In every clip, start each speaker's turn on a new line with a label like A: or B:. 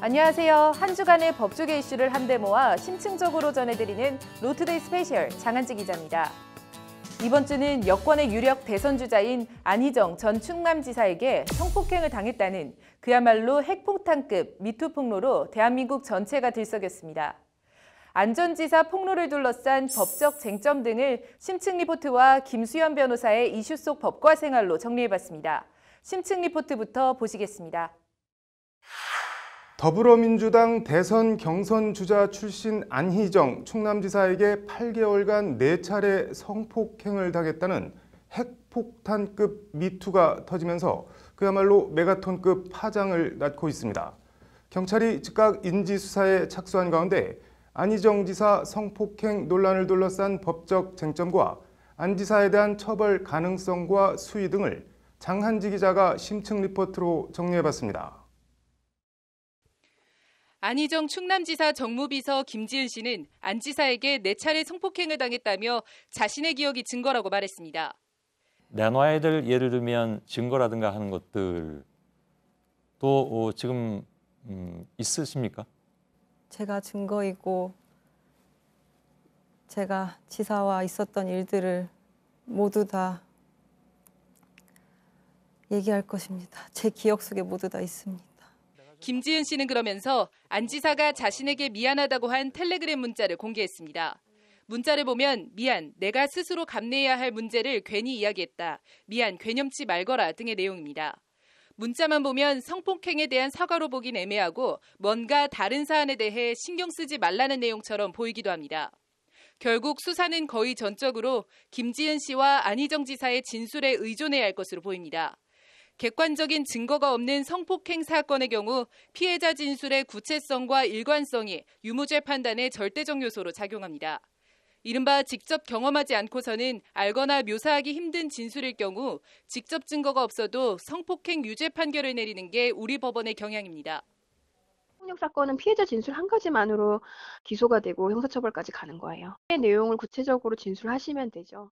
A: 안녕하세요. 한 주간의 법조계 이슈를 한데 모아 심층적으로 전해드리는 로투데이 스페셜 장한지 기자입니다. 이번 주는 여권의 유력 대선 주자인 안희정 전 충남지사에게 성폭행을 당했다는 그야말로 핵폭탄급 미투 폭로로 대한민국 전체가 들썩였습니다. 안 전 지사 폭로를 둘러싼 법적 쟁점 등을 심층 리포트와 김수현 변호사의 이슈 속 법과 생활로 정리해봤습니다. 심층 리포트부터 보시겠습니다.
B: 더불어민주당 대선 경선 주자 출신 안희정 충남지사에게 8개월간 4차례 성폭행을 당했다는 핵폭탄급 미투가 터지면서 그야말로 메가톤급 파장을 낳고 있습니다. 경찰이 즉각 인지수사에 착수한 가운데 안희정 지사 성폭행 논란을 둘러싼 법적 쟁점과 안 지사에 대한 처벌 가능성과 수위 등을 장한지 기자가 심층 리포트로 정리해봤습니다.
A: 안희정 충남지사 정무비서 김지은 씨는 안 지사에게 4차례 성폭행을 당했다며 자신의 기억이 증거라고 말했습니다.
C: 내놔야 될 예를 들면 증거라든가 하는 것들도 지금 있으십니까?
D: 제가 증거이고 제가 지사와 있었던 일들을 모두 다 얘기할 것입니다. 제 기억 속에 모두 다 있습니다.
A: 김지은 씨는 그러면서 안 지사가 자신에게 미안하다고 한 텔레그램 문자를 공개했습니다. 문자를 보면 미안, 내가 스스로 감내해야 할 문제를 괜히 이야기했다. 미안, 괴념치 말거라 등의 내용입니다. 문자만 보면 성폭행에 대한 사과로 보긴 애매하고 뭔가 다른 사안에 대해 신경 쓰지 말라는 내용처럼 보이기도 합니다. 결국 수사는 거의 전적으로 김지은 씨와 안희정 지사의 진술에 의존해야 할 것으로 보입니다. 객관적인 증거가 없는 성폭행 사건의 경우 피해자 진술의 구체성과 일관성이 유무죄 판단의 절대적 요소로 작용합니다. 이른바 직접 경험하지 않고서는 알거나 묘사하기 힘든 진술일 경우 직접 증거가 없어도 성폭행 유죄 판결을 내리는 게 우리 법원의 경향입니다.
E: 폭력 사건은 피해자 진술 한 가지만으로 기소가 되고 형사처벌까지 가는 거예요. 내용을 구체적으로 진술하시면 되죠.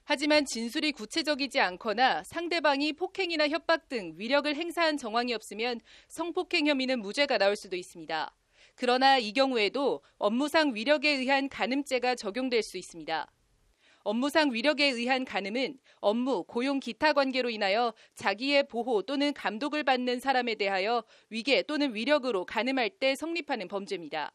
A: 하지만 진술이 구체적이지 않거나 상대방이 폭행이나 협박 등 위력을 행사한 정황이 없으면 성폭행 혐의는 무죄가 나올 수도 있습니다. 그러나 이 경우에도 업무상 위력에 의한 간음죄가 적용될 수 있습니다. 업무상 위력에 의한 간음은 업무, 고용 기타 관계로 인하여 자기의 보호 또는 감독을 받는 사람에 대하여 위계 또는 위력으로 간음할 때 성립하는 범죄입니다.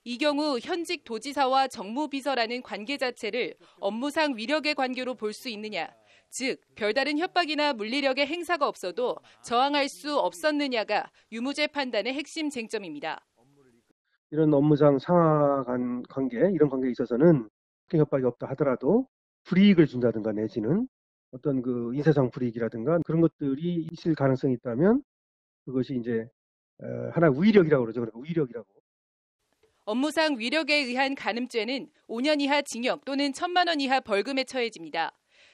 A: 이 경우 현직 도지사와 정무비서라는 관계 자체를 업무상 위력의 관계로 볼 수 있느냐, 즉 별다른 협박이나 물리력의 행사가 없어도 저항할 수 없었느냐가 유무죄 판단의 핵심 쟁점입니다.
F: 이런 업무상 상하 간 관계, 이런 관계에 있어서는 협박이 없다 하더라도 불이익을 준다든가 내지는 어떤 그 인사상 불이익이라든가 그런 것들이 있을 가능성이 있다면 그것이 이제 하나의 우위력이라고 그러죠. 그러니까 우위력이라고.
A: 업무상 위력에 의한 간음죄는 5년 이하 징역 또는 1,000만 원 이하 벌금에 처해집니다.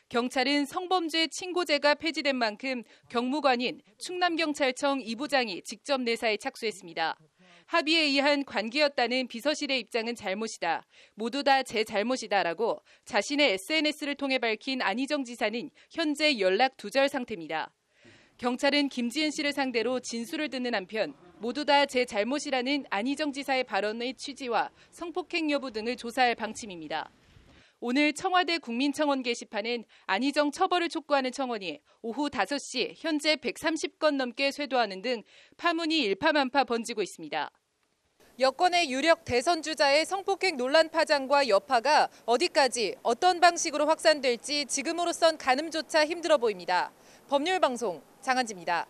A: 경찰은 성범죄 친고죄가 폐지된 만큼 경무관인 충남경찰청 2부장이 직접 내사에 착수했습니다. 합의에 의한 관계였다는 비서실의 입장은 잘못이다. 모두 다 제 잘못이다라고 자신의 SNS를 통해 밝힌 안희정 지사는 현재 연락 두절 상태입니다. 경찰은 김지은 씨를 상대로 진술을 듣는 한편 모두 다 제 잘못이라는 안희정 지사의 발언의 취지와 성폭행 여부 등을 조사할 방침입니다. 오늘 청와대 국민청원 게시판엔 안희정 처벌을 촉구하는 청원이 오후 5시 현재 130건 넘게 쇄도하는 등 파문이 일파만파 번지고 있습니다. 여권의 유력 대선 주자의 성폭행 논란 파장과 여파가 어디까지 어떤 방식으로 확산될지 지금으로선 가늠조차 힘들어 보입니다. 법률방송 장한지입니다.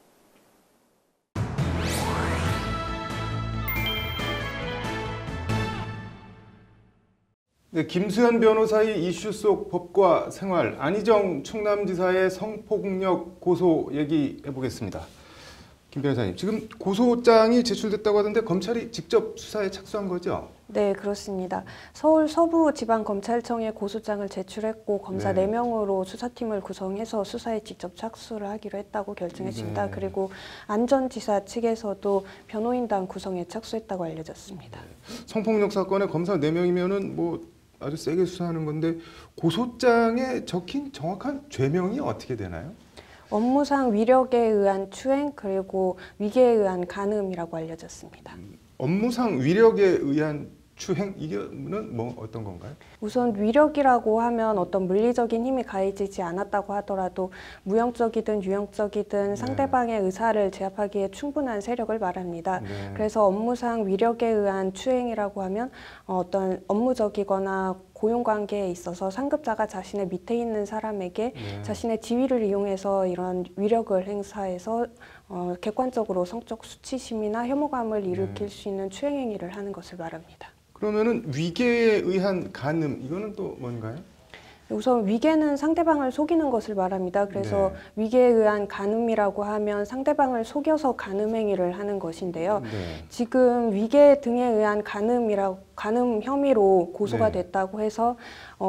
B: 네, 김수현 변호사의 이슈 속 법과 생활, 안희정 충남지사의 성폭력 고소 얘기해보겠습니다. 김 변호사님, 지금 고소장이 제출됐다고 하던데 검찰이 직접 수사에 착수한 거죠?
G: 네, 그렇습니다. 서울 서부지방검찰청에 고소장을 제출했고 검사
B: 네.
G: 4명으로 수사팀을 구성해서 수사에 직접 착수를 하기로 했다고 결정했습니다.
B: 네.
G: 그리고 안 전 지사 측에서도 변호인단 구성에 착수했다고 알려졌습니다.
B: 성폭력 사건에 검사 4명이면은 뭐 아주 세게 수사하는 건데 고소장에 적힌 정확한 죄명이 어떻게 되나요?
G: 업무상 위력에 의한 추행 그리고 위계에 의한 간음이라고 알려졌습니다.
B: 업무상 위력에 의한 추행 이게는 뭐 어떤 건가요?
G: 우선 위력이라고 하면 어떤 물리적인 힘이 가해지지 않았다고 하더라도 무형적이든 유형적이든 상대방의 의사를 제압하기에 충분한 세력을 말합니다.
B: 네.
G: 그래서 업무상 위력에 의한 추행이라고 하면 어떤 업무적이거나 고용관계에 있어서 상급자가 자신의 밑에 있는 사람에게
B: 네.
G: 자신의 지위를 이용해서 이런 위력을 행사해서 객관적으로 성적 수치심이나 혐오감을 일으킬 수 있는 추행 행위를 하는 것을 말합니다.
B: 그러면은 위계에 의한 간음 이거는 또 뭔가요?
G: 우선 위계는 상대방을 속이는 것을 말합니다. 그래서
B: 네.
G: 위계에 의한 간음이라고 하면 상대방을 속여서 간음 행위를 하는 것인데요.
B: 네.
G: 지금 위계 등에 의한 간음 혐의로 고소가
B: 네.
G: 됐다고 해서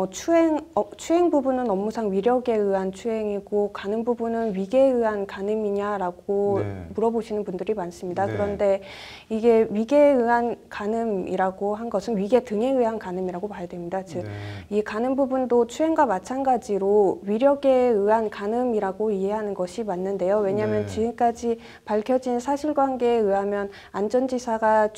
G: 추행 부분은 업무상 위력에 의한 추행이고 간음 부분은 위계에 의한 간음이냐라고
B: 네.
G: 물어보시는 분들이 많습니다.
B: 네.
G: 그런데 이게 위계에 의한 간음이라고 한 것은 위계 등에 의한 간음이라고 봐야 됩니다. 즉,
B: 네.
G: 이 간음 부분도 추행과 마찬가지로 위력에 의한 간음이라고 이해하는 것이 맞는데요. 왜냐하면
B: 네.
G: 지금까지 밝혀진 사실관계에 의하면 안전지사가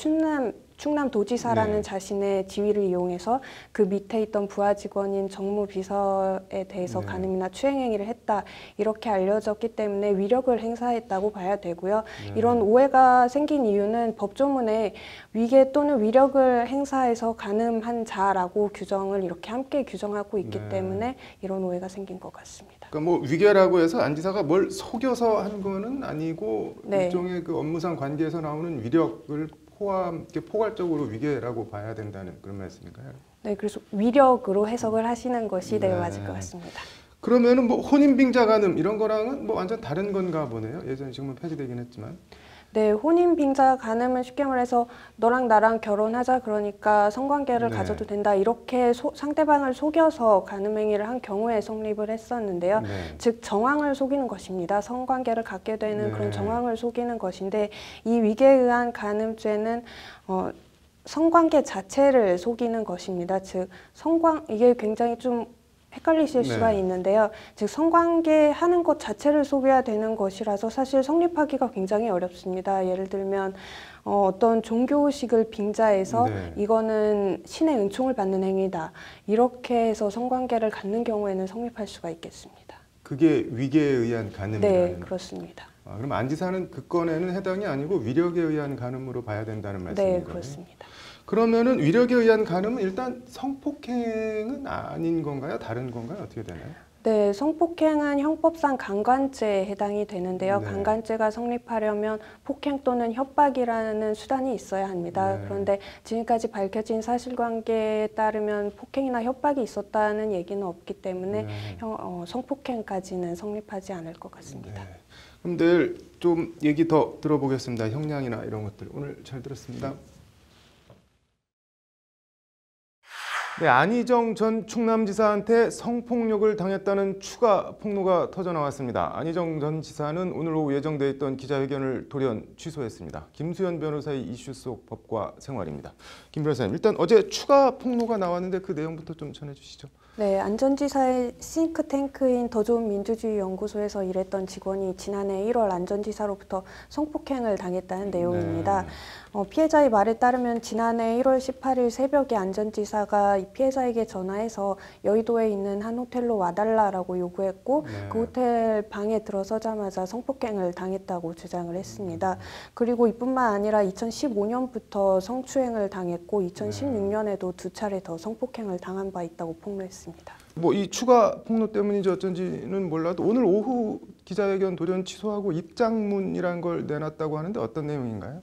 G: 충남도지사라는
B: 네.
G: 자신의 지위를 이용해서 그 밑에 있던 부하 직원인 정무비서에 대해서
B: 네.
G: 간음이나 추행 행위를 했다. 이렇게 알려졌기 때문에 위력을 행사했다고 봐야 되고요.
B: 네.
G: 이런 오해가 생긴 이유는 법조문에 위계 또는 위력을 행사해서 간음한 자라고 규정을 이렇게 함께 규정하고 있기
B: 네.
G: 때문에 이런 오해가 생긴 것 같습니다.
B: 그러니까 뭐 위계라고 해서 안 지사가 뭘 속여서 한 거는 아니고
G: 네.
B: 일종의 그 업무상 관계에서 나오는 위력을 이렇게 포괄적으로 위계라고 봐야 된다는 그런 말씀인가요?
G: 네, 그래서 위력으로 해석을 하시는 것이
B: 네.
G: 맞을 것 같습니다.
B: 그러면은 뭐 혼인빙자 간음 이런 거랑은 뭐 완전 다른 건가 보네요. 예전에 지금은 폐지되긴 했지만.
G: 네, 혼인 빙자 간음은 쉽게 말해서 너랑 나랑 결혼하자 그러니까 성관계를
B: 네.
G: 가져도 된다 이렇게 상대방을 속여서 간음 행위를 한 경우에 성립을 했었는데요.
B: 네.
G: 즉 정황을 속이는 것입니다. 성관계를 갖게 되는
B: 네.
G: 그런 정황을 속이는 것인데 이 위계에 의한 간음죄는 성관계 자체를 속이는 것입니다. 즉 이게 굉장히 좀 헷갈리실
B: 네.
G: 수가 있는데요. 즉 성관계 하는 것 자체를 속여야 되는 것이라서 사실 성립하기가 굉장히 어렵습니다. 예를 들면 어떤 종교식을 빙자해서
B: 네.
G: 이거는 신의 은총을 받는 행위다. 이렇게 해서 성관계를 갖는 경우에는 성립할 수가 있겠습니다.
B: 그게 위계에 의한 간음이라는.
G: 네, 그렇습니다.
B: 그럼 안 지사는 그 건에는 해당이 아니고 위력에 의한 간음으로 봐야 된다는 말씀이죠.
G: 네, 그렇습니다.
B: 그러면은 위력에 의한 간음은 일단 성폭행은 아닌 건가요? 다른 건가요? 어떻게 되나요?
G: 네, 성폭행은 형법상 강간죄에 해당이 되는데요.
B: 네.
G: 강간죄가 성립하려면 폭행 또는 협박이라는 수단이 있어야 합니다.
B: 네.
G: 그런데 지금까지 밝혀진 사실관계에 따르면 폭행이나 협박이 있었다는 얘기는 없기 때문에
B: 네.
G: 성폭행까지는 성립하지 않을 것 같습니다.
B: 네. 그럼 내일 좀 얘기 더 들어보겠습니다. 형량이나 이런 것들 오늘 잘 들었습니다. 네, 안희정 전 충남지사한테 성폭력을 당했다는 추가 폭로가 터져나왔습니다. 안희정 전 지사는 오늘 오후 예정돼 있던 기자회견을 돌연 취소했습니다. 김수현 변호사의 이슈 속 법과 생활입니다. 김 변호사님, 일단 어제 추가 폭로가 나왔는데 그 내용부터 좀 전해주시죠.
G: 네, 안전지사의 싱크탱크인 더 좋은 민주주의 연구소에서 일했던 직원이 지난해 1월 안전지사로부터 성폭행을 당했다는 내용입니다.
B: 네.
G: 피해자의 말에 따르면 지난해 1월 18일 새벽에 안전지사가 이 피해자에게 전화해서 여의도에 있는 한 호텔로 와달라라고 요구했고
B: 네.
G: 그 호텔 방에 들어서자마자 성폭행을 당했다고 주장을 했습니다. 그리고 이뿐만 아니라 2015년부터 성추행을 당했고 2016년에도 2차례 더 성폭행을 당한 바 있다고 폭로했습니다.
B: 뭐 이 추가 폭로 때문인지 어쩐지는 몰라도 오늘 오후 기자회견 돌연 취소하고 입장문이란 걸 내놨다고 하는데 어떤 내용인가요?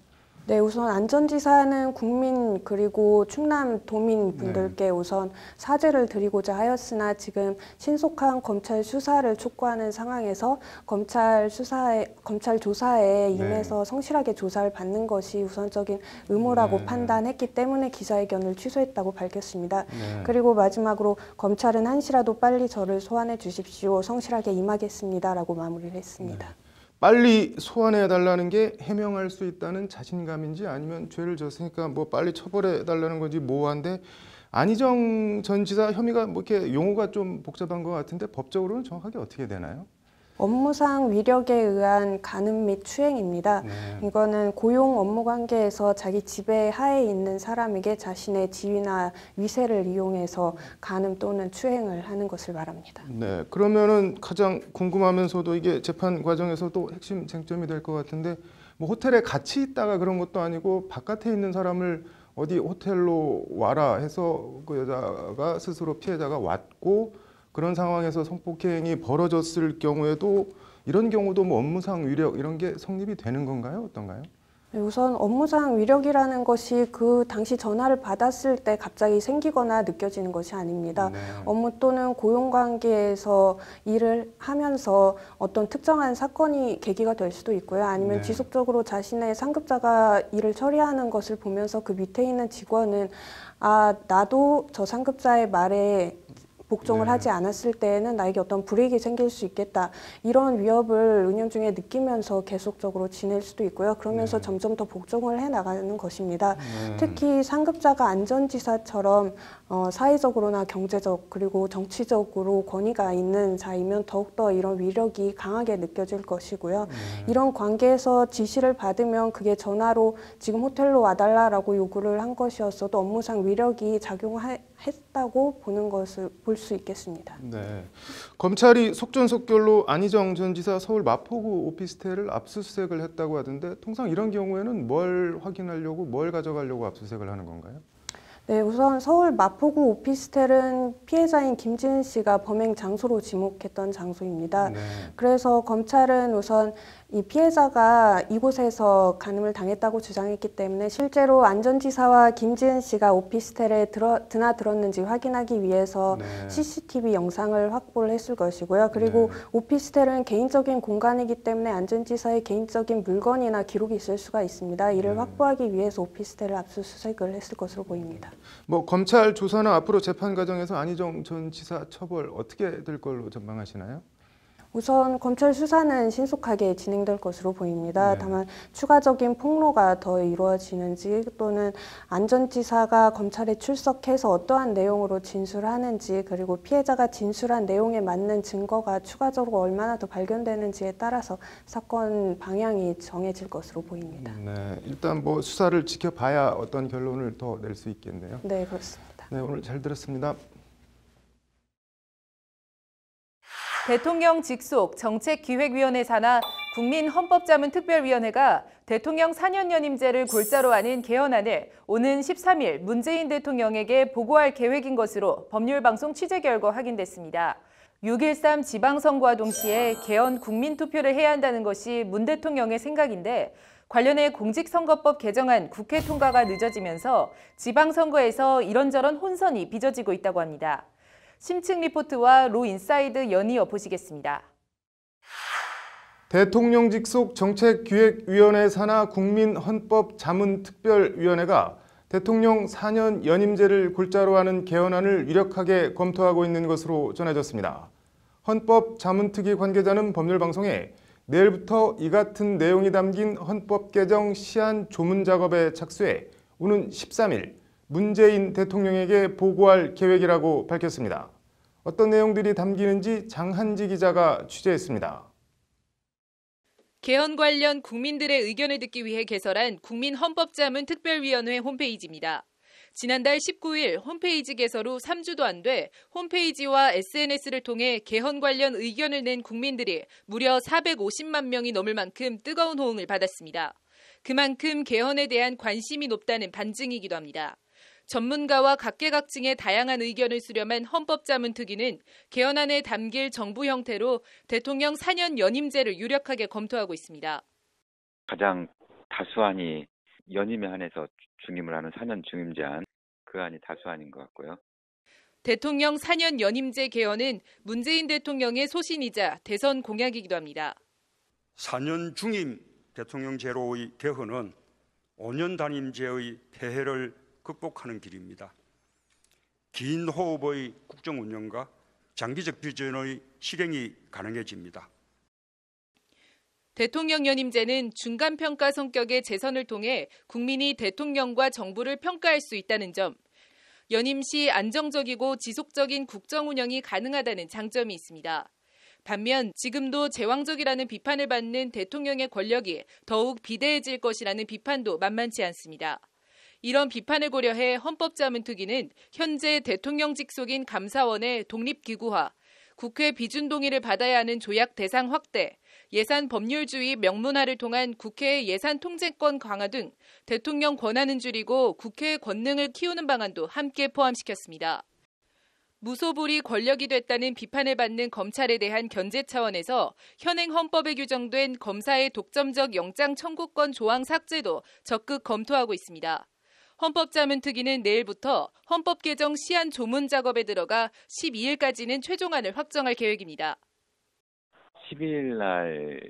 G: 네, 우선 안전지사는 국민 그리고 충남 도민 분들께 우선 사죄를 드리고자 하였으나 지금 신속한 검찰 수사를 촉구하는 상황에서 검찰 조사에 임해서 성실하게 조사를 받는 것이 우선적인 의무라고 판단했기 때문에 기자회견을 취소했다고 밝혔습니다.
B: 네.
G: 그리고 마지막으로 검찰은 한시라도 빨리 저를 소환해 주십시오. 성실하게 임하겠습니다라고 마무리를 했습니다.
B: 빨리 소환해달라는 게 해명할 수 있다는 자신감인지 아니면 죄를 졌으니까 뭐 빨리 처벌해달라는 건지 모호한데 안희정 전 지사 혐의가 뭐 이렇게 용어가 좀 복잡한 것 같은데 법적으로는 정확하게 어떻게 되나요?
G: 업무상 위력에 의한 간음 및 추행입니다. 이거는 고용 업무 관계에서 자기 지배 하에 있는 사람에게 자신의 지위나 위세를 이용해서 간음 또는 추행을 하는 것을 말합니다.
B: 네, 그러면은 가장 궁금하면서도 이게 재판 과정에서도 핵심 쟁점이 될 것 같은데, 뭐 호텔에 같이 있다가 그런 것도 아니고 바깥에 있는 사람을 어디 호텔로 와라 해서 그 여자가 스스로 피해자가 왔고 그런 상황에서 성폭행이 벌어졌을 경우에도 이런 경우도 뭐 업무상 위력 이런 게 성립이 되는 건가요? 어떤가요?
G: 우선 업무상 위력이라는 것이 그 당시 전화를 받았을 때 갑자기 생기거나 느껴지는 것이 아닙니다.
B: 네.
G: 업무 또는 고용관계에서 일을 하면서 어떤 특정한 사건이 계기가 될 수도 있고요. 아니면
B: 네.
G: 지속적으로 자신의 상급자가 일을 처리하는 것을 보면서 그 밑에 있는 직원은 아, 나도 저 상급자의 말에 복종을
B: 네.
G: 하지 않았을 때에는 나에게 어떤 불이익이 생길 수 있겠다. 이런 위협을 은연중에 느끼면서 계속적으로 지낼 수도 있고요. 그러면서 점점 더 복종을 해나가는 것입니다. 특히 상급자가 안전지사처럼 사회적으로나 경제적 그리고 정치적으로 권위가 있는 자이면 더욱더 이런 위력이 강하게 느껴질 것이고요. 이런 관계에서 지시를 받으면 그게 전화로 지금 호텔로 와달라라고 요구를 한 것이었어도 업무상 위력이 작용했다고 보는 것을 볼 수 있겠습니다.
B: 네. 검찰이 속전속결로 안희정 전 지사 서울 마포구 오피스텔을 압수수색을 했다고 하던데 통상 이런 경우에는 뭘 확인하려고 뭘 가져가려고 압수수색을 하는 건가요?
G: 네, 우선 서울 마포구 오피스텔은 피해자인 김지은 씨가 범행 장소로 지목했던 장소입니다.
B: 네.
G: 그래서 검찰은 우선 이 피해자가 이곳에서 간음을 당했다고 주장했기 때문에 실제로 안 전 지사와 김지은 씨가 오피스텔에 드나들었는지 확인하기 위해서
B: 네.
G: CCTV 영상을 확보를 했을 것이고요. 그리고
B: 네.
G: 오피스텔은 개인적인 공간이기 때문에 안 전 지사의 개인적인 물건이나 기록이 있을 수가 있습니다. 이를 확보하기 위해서 오피스텔을 압수수색을 했을 것으로 보입니다.
B: 뭐 검찰 조사나 앞으로 재판 과정에서 안희정 전 지사 처벌 어떻게 될 걸로 전망하시나요?
G: 우선 검찰 수사는 신속하게 진행될 것으로 보입니다.
B: 네.
G: 다만 추가적인 폭로가 더 이루어지는지 또는 안 전 지사가 검찰에 출석해서 어떠한 내용으로 진술하는지 그리고 피해자가 진술한 내용에 맞는 증거가 추가적으로 얼마나 더 발견되는지에 따라서 사건 방향이 정해질 것으로 보입니다.
B: 네, 일단 뭐 수사를 지켜봐야 어떤 결론을 더 낼 수 있겠네요.
G: 네, 그렇습니다.
B: 네, 오늘 잘 들었습니다.
A: 대통령 직속 정책기획위원회 산하 국민헌법자문특별위원회가 대통령 4년 연임제를 골자로 하는 개헌안을 오는 13일 문재인 대통령에게 보고할 계획인 것으로 법률방송 취재 결과 확인됐습니다. 6.13 지방선거와 동시에 개헌 국민투표를 해야 한다는 것이 문 대통령의 생각인데 관련해 공직선거법 개정안 국회 통과가 늦어지면서 지방선거에서 이런저런 혼선이 빚어지고 있다고 합니다. 심층 리포트와 로인사이드 연이어 보시겠습니다.
B: 대통령 직속 정책기획위원회 산하 국민헌법자문특별위원회가 대통령 4년 연임제를 골자로 하는 개헌안을 유력하게 검토하고 있는 것으로 전해졌습니다. 헌법자문특위 관계자는 법률방송에 내일부터 이 같은 내용이 담긴 헌법 개정 시안 조문 작업에 착수해 오는 13일 문재인 대통령에게 보고할 계획이라고 밝혔습니다. 어떤 내용들이 담기는지 장한지 기자가 취재했습니다.
A: 개헌 관련 국민들의 의견을 듣기 위해 개설한 국민헌법자문특별위원회 홈페이지입니다. 지난달 19일 홈페이지 개설 후 3주도 안 돼 홈페이지와 SNS를 통해 개헌 관련 의견을 낸 국민들이 무려 450만 명이 넘을 만큼 뜨거운 호응을 받았습니다. 그만큼 개헌에 대한 관심이 높다는 반증이기도 합니다. 전문가와 각계각층의 다양한 의견을 수렴한 헌법자문특위는 개헌안에 담길 정부 형태로 대통령 4년 연임제를 유력하게 검토하고 있습니다.
H: 가장 다수안이 연임에 한해서 중임을 하는 4년 중임제안, 그 안이 다수안인 것 같고요.
A: 대통령 4년 연임제 개헌은 문재인 대통령의 소신이자 대선 공약이기도 합니다.
I: 4년 중임 대통령제로의 개헌은 5년 단임제의 폐해를 극복하는 길입니다. 긴 호흡의 국정 운영과 장기적 비전의 실행이 가능해집니다.
A: 대통령 연임제는 중간평가 성격의 재선을 통해 국민이 대통령과 정부를 평가할 수 있다는 점, 연임 시 안정적이고 지속적인 국정 운영이 가능하다는 장점이 있습니다. 반면 지금도 제왕적이라는 비판을 받는 대통령의 권력이 더욱 비대해질 것이라는 비판도 만만치 않습니다. 이런 비판을 고려해 헌법자문특위는 현재 대통령 직속인 감사원의 독립기구화, 국회 비준 동의를 받아야 하는 조약 대상 확대, 예산 법률주의 명문화를 통한 국회의 예산 통제권 강화 등 대통령 권한은 줄이고 국회의 권능을 키우는 방안도 함께 포함시켰습니다. 무소불위 권력이 됐다는 비판을 받는 검찰에 대한 견제 차원에서 현행 헌법에 규정된 검사의 독점적 영장 청구권 조항 삭제도 적극 검토하고 있습니다. 헌법자문특위는 내일부터 헌법 개정 시한 조문 작업에 들어가 12일까지는 최종안을 확정할 계획입니다.
H: 12일 날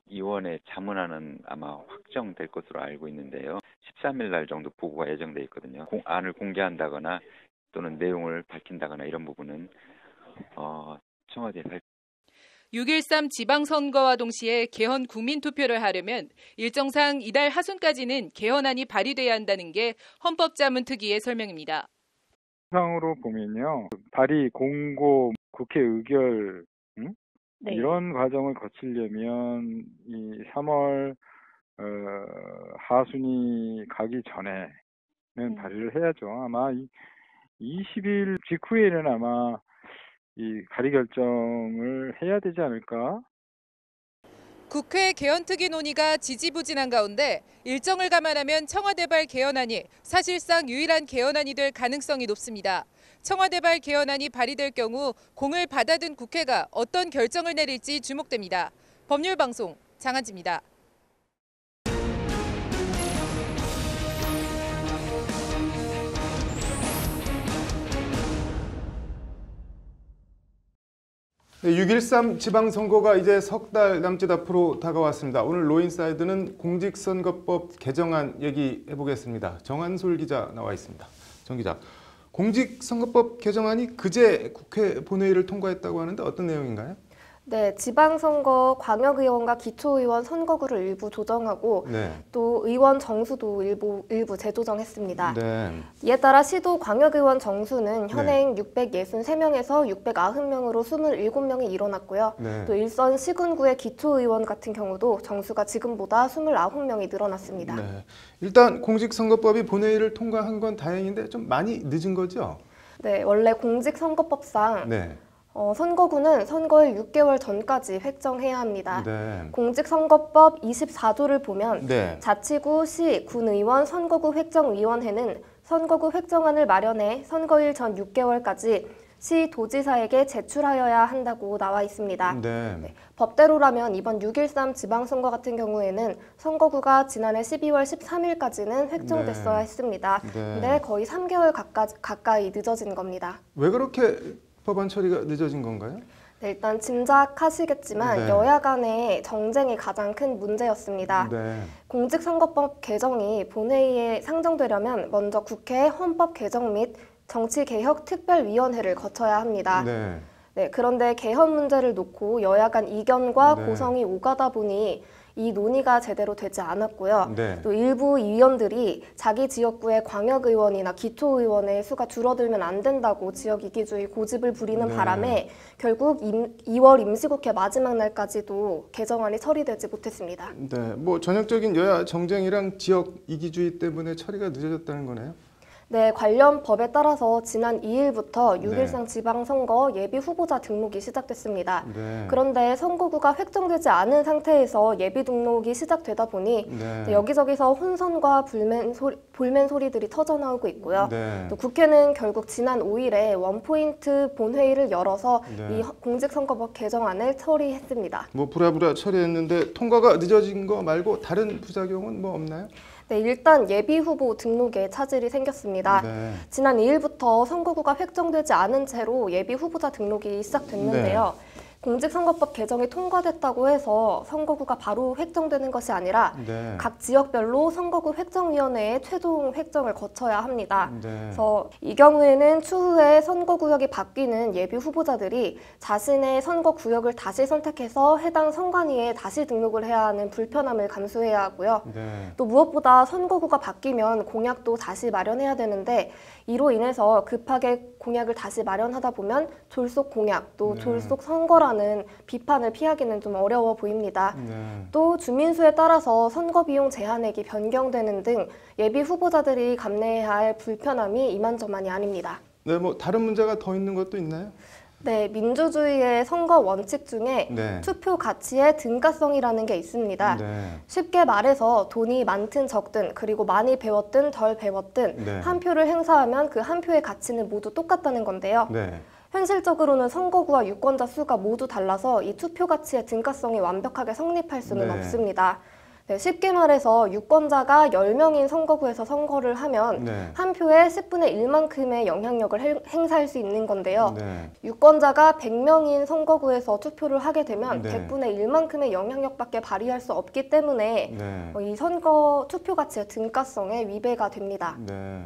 H: 의원의 자문안은 아마 확정될 것으로 알고 있는데요. 13일 날 정도 보고가 예정돼 있거든요. 안을 공개한다거나 또는 내용을 밝힌다거나 이런 부분은 청와대에
A: 6.13 지방선거와 동시에 개헌 국민투표를 하려면 일정상 이달 하순까지는 개헌안이 발의돼야 한다는 게 헌법자문특위의 설명입니다.
J: 상으로 보면요. 발의, 공고, 국회 의결
E: 네.
J: 이런 과정을 거치려면 이 3월 하순이 가기 전에는 발의를 해야죠. 아마 20일 직후에는 아마 이 발의 결정을 해야 되지 않을까?
A: 국회 개헌특위 논의가 지지부진한 가운데 일정을 감안하면 청와대발 개헌안이 사실상 유일한 개헌안이 될 가능성이 높습니다. 청와대발 개헌안이 발의될 경우 공을 받아든 국회가 어떤 결정을 내릴지 주목됩니다. 법률방송 장한지입니다.
B: 네, 6.13 지방선거가 이제 석 달 남짓 앞으로 다가왔습니다. 오늘 로인사이드는 공직선거법 개정안 얘기해보겠습니다. 정한솔 기자 나와 있습니다. 정 기자, 공직선거법 개정안이 그제 국회 본회의를 통과했다고 하는데 어떤 내용인가요?
K: 네, 지방선거 광역의원과 기초의원 선거구를 일부 조정하고
B: 네.
K: 또 의원 정수도 일부 재조정했습니다.
B: 네.
K: 이에 따라 시도 광역의원 정수는 현행 663명에서 690명으로 27명이 일어났고요.
B: 네.
K: 또 일선 시군구의 기초의원 같은 경우도 정수가 지금보다 29명이 늘어났습니다.
B: 네. 일단 공직선거법이 본회의를 통과한 건 다행인데 좀 많이 늦은 거죠?
K: 네, 원래 공직선거법상
B: 네.
K: 선거구는 선거일 6개월 전까지 획정해야 합니다.
B: 네.
K: 공직선거법 24조를 보면
B: 네.
K: 자치구, 시, 군의원, 선거구 획정위원회는 선거구 획정안을 마련해 선거일 전 6개월까지 시 도지사에게 제출하여야 한다고 나와 있습니다.
B: 네.
K: 네, 법대로라면 이번 6.13 지방선거 같은 경우에는 선거구가 지난해 12월 13일까지는 획정됐어야
B: 네.
K: 했습니다.
B: 네.
K: 근데 거의 3개월 가까이 늦어진 겁니다.
B: 왜 그렇게 법안 처리가 늦어진 건가요?
K: 네, 일단 짐작하시겠지만
B: 네.
K: 여야 간의 정쟁이 가장 큰 문제였습니다.
B: 네.
K: 공직선거법 개정이 본회의에 상정되려면 먼저 국회 헌법 개정 및 정치개혁특별위원회를 거쳐야 합니다.
B: 네.
K: 네, 그런데 개헌 문제를 놓고 여야 간 이견과
B: 네.
K: 고성이 오가다 보니 이 논의가 제대로 되지 않았고요.
B: 네.
K: 또 일부 의원들이 자기 지역구의 광역의원이나 기초의원의 수가 줄어들면 안 된다고 지역 이기주의 고집을 부리는
B: 네.
K: 바람에 결국 2월 임시국회 마지막 날까지도 개정안이 처리되지 못했습니다.
B: 네. 뭐 전형적인 여야 정쟁이랑 지역 이기주의 때문에 처리가 늦어졌다는 거네요.
K: 네, 관련 법에 따라서 지난 2일부터 6.13
B: 네.
K: 지방선거 예비 후보자 등록이 시작됐습니다.
B: 네.
K: 그런데 선거구가 획정되지 않은 상태에서 예비 등록이 시작되다 보니
B: 네.
K: 여기저기서 혼선과 볼멘 소리들이 터져나오고 있고요.
B: 네.
K: 또 국회는 결국 지난 5일에 원포인트 본회의를 열어서
B: 네.
K: 이 공직선거법 개정안을 처리했습니다.
B: 뭐 부랴부랴 처리했는데 통과가 늦어진 거 말고 다른 부작용은 뭐 없나요?
K: 네, 일단 예비 후보 등록에 차질이 생겼습니다.
B: 네.
K: 지난 2일부터 선거구가 획정되지 않은 채로 예비 후보자 등록이 시작됐는데요. 공직선거법 개정이 통과됐다고 해서 선거구가 바로 획정되는 것이 아니라
B: 네.
K: 각 지역별로 선거구 획정위원회의 최종 획정을 거쳐야 합니다.
B: 네.
K: 그래서 이 경우에는 추후에 선거구역이 바뀌는 예비 후보자들이 자신의 선거구역을 다시 선택해서 해당 선관위에 다시 등록을 해야 하는 불편함을 감수해야 하고요.
B: 네.
K: 또 무엇보다 선거구가 바뀌면 공약도 다시 마련해야 되는데 이로 인해서 급하게 공약을 다시 마련하다 보면 졸속 공약, 또
B: 네.
K: 졸속 선거라는 한다는 비판을 피하기는 좀 어려워 보입니다.
B: 네.
K: 또 주민수에 따라서 선거 비용 제한액이 변경되는 등 예비 후보자들이 감내해야 할 불편함이 이만저만이 아닙니다.
B: 네, 뭐 다른 문제가 더 있는 것도 있나요?
K: 네, 민주주의의 선거 원칙 중에
B: 네.
K: 투표 가치의 등가성이라는 게 있습니다.
B: 네.
K: 쉽게 말해서 돈이 많든 적든 그리고 많이 배웠든 덜 배웠든
B: 네.
K: 한 표를 행사하면 그 한 표의 가치는 모두 똑같다는 건데요.
B: 네.
K: 현실적으로는 선거구와 유권자 수가 모두 달라서 이 투표 가치의 등가성이 완벽하게 성립할 수는
B: 네.
K: 없습니다. 네, 쉽게 말해서 유권자가 10명인 선거구에서 선거를 하면
B: 네.
K: 한 표에 10분의 1만큼의 영향력을 행사할 수 있는 건데요.
B: 네.
K: 유권자가 100명인 선거구에서 투표를 하게 되면
B: 네.
K: 100분의 1만큼의 영향력밖에 발휘할 수 없기 때문에
B: 네.
K: 이 선거 투표 가치의 등가성에 위배가 됩니다.
B: 네.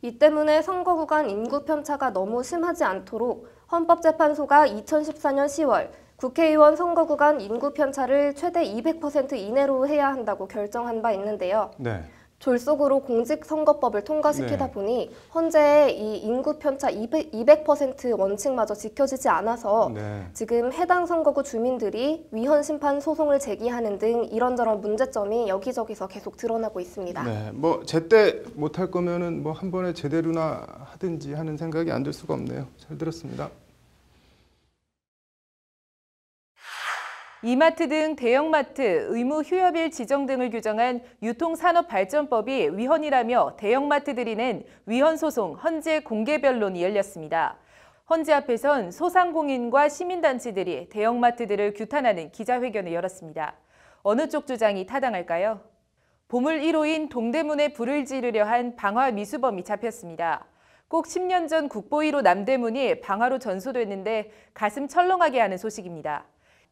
K: 이 때문에 선거구 간 인구 편차가 너무 심하지 않도록 헌법재판소가 2014년 10월 국회의원 선거구 간 인구 편차를 최대 200% 이내로 해야 한다고 결정한 바 있는데요.
B: 네.
K: 졸속으로 공직선거법을 통과시키다
B: 네.
K: 보니 현재 이 인구 편차 200% 원칙마저 지켜지지 않아서
B: 네.
K: 지금 해당 선거구 주민들이 위헌 심판 소송을 제기하는 등 이런저런 문제점이 여기저기서 계속 드러나고 있습니다.
B: 네. 뭐 제때 못할 거면은 뭐 한 번에 제대로나 하든지 하는 생각이 안 들 수가 없네요. 잘 들었습니다.
A: 이마트 등 대형마트 의무 휴업일 지정 등을 규정한 유통산업발전법이 위헌이라며 대형마트들이 낸 위헌 소송 헌재 공개 변론이 열렸습니다. 헌재 앞에선 소상공인과 시민단체들이 대형마트들을 규탄하는 기자회견을 열었습니다. 어느 쪽 주장이 타당할까요? 보물 1호인 동대문에 불을 지르려 한 방화 미수범이 잡혔습니다. 꼭 10년 전 국보 1호 남대문이 방화로 전소됐는데 가슴 철렁하게 하는 소식입니다.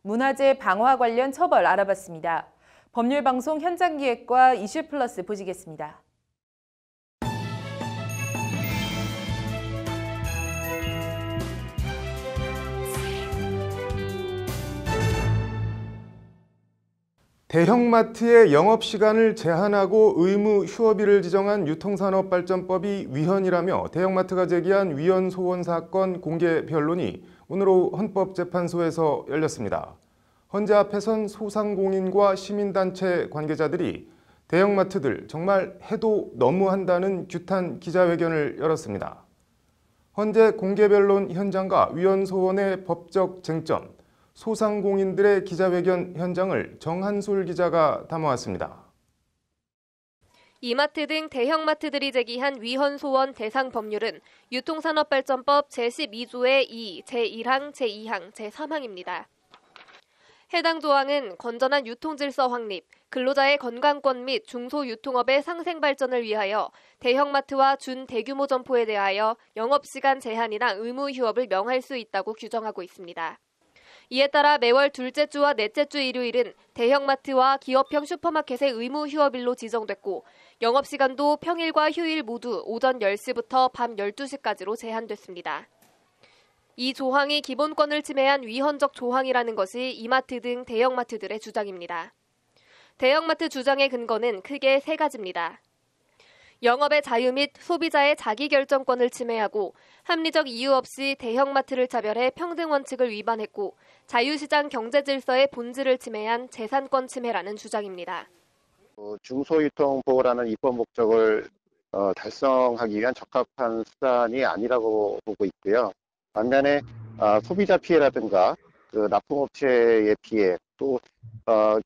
A: 문화재 방화 관련 처벌 알아봤습니다. 법률방송 현장기획과 이슈플러스 보시겠습니다.
B: 대형마트의 영업시간을 제한하고 의무 휴업일을 지정한 유통산업발전법이 위헌이라며 대형마트가 제기한 위헌 소원 사건 공개 변론이 오늘 오후 헌법재판소에서 열렸습니다. 헌재 앞에선 소상공인과 시민단체 관계자들이 대형마트들 정말 해도 너무한다는 규탄 기자회견을 열었습니다. 헌재 공개 변론 현장과 위헌 소원의 법적 쟁점, 소상공인들의 기자회견 현장을 정한솔 기자가 담아왔습니다.
L: 이마트 등 대형마트들이 제기한 위헌 소원 대상 법률은 유통산업발전법 제12조의 2, 제1항, 제2항, 제3항입니다. 해당 조항은 건전한 유통질서 확립, 근로자의 건강권 및 중소유통업의 상생 발전을 위하여 대형마트와 준대규모 점포에 대하여 영업시간 제한이나 의무 휴업을 명할 수 있다고 규정하고 있습니다. 이에 따라 매월 둘째 주와 넷째 주 일요일은 대형마트와 기업형 슈퍼마켓의 의무 휴업일로 지정됐고 영업시간도 평일과 휴일 모두 오전 10시부터 밤 12시까지로 제한됐습니다. 이 조항이 기본권을 침해한 위헌적 조항이라는 것이 이마트 등 대형마트들의 주장입니다. 대형마트 주장의 근거는 크게 세 가지입니다. 영업의 자유 및 소비자의 자기결정권을 침해하고 합리적 이유 없이 대형마트를 차별해 평등 원칙을 위반했고 자유시장 경제질서의 본질을 침해한 재산권 침해라는 주장입니다.
M: 중소유통 보호라는 입법 목적을 달성하기 위한 적합한 수단이 아니라고 보고 있고요. 반면에 소비자 피해라든가 납품업체의 피해, 또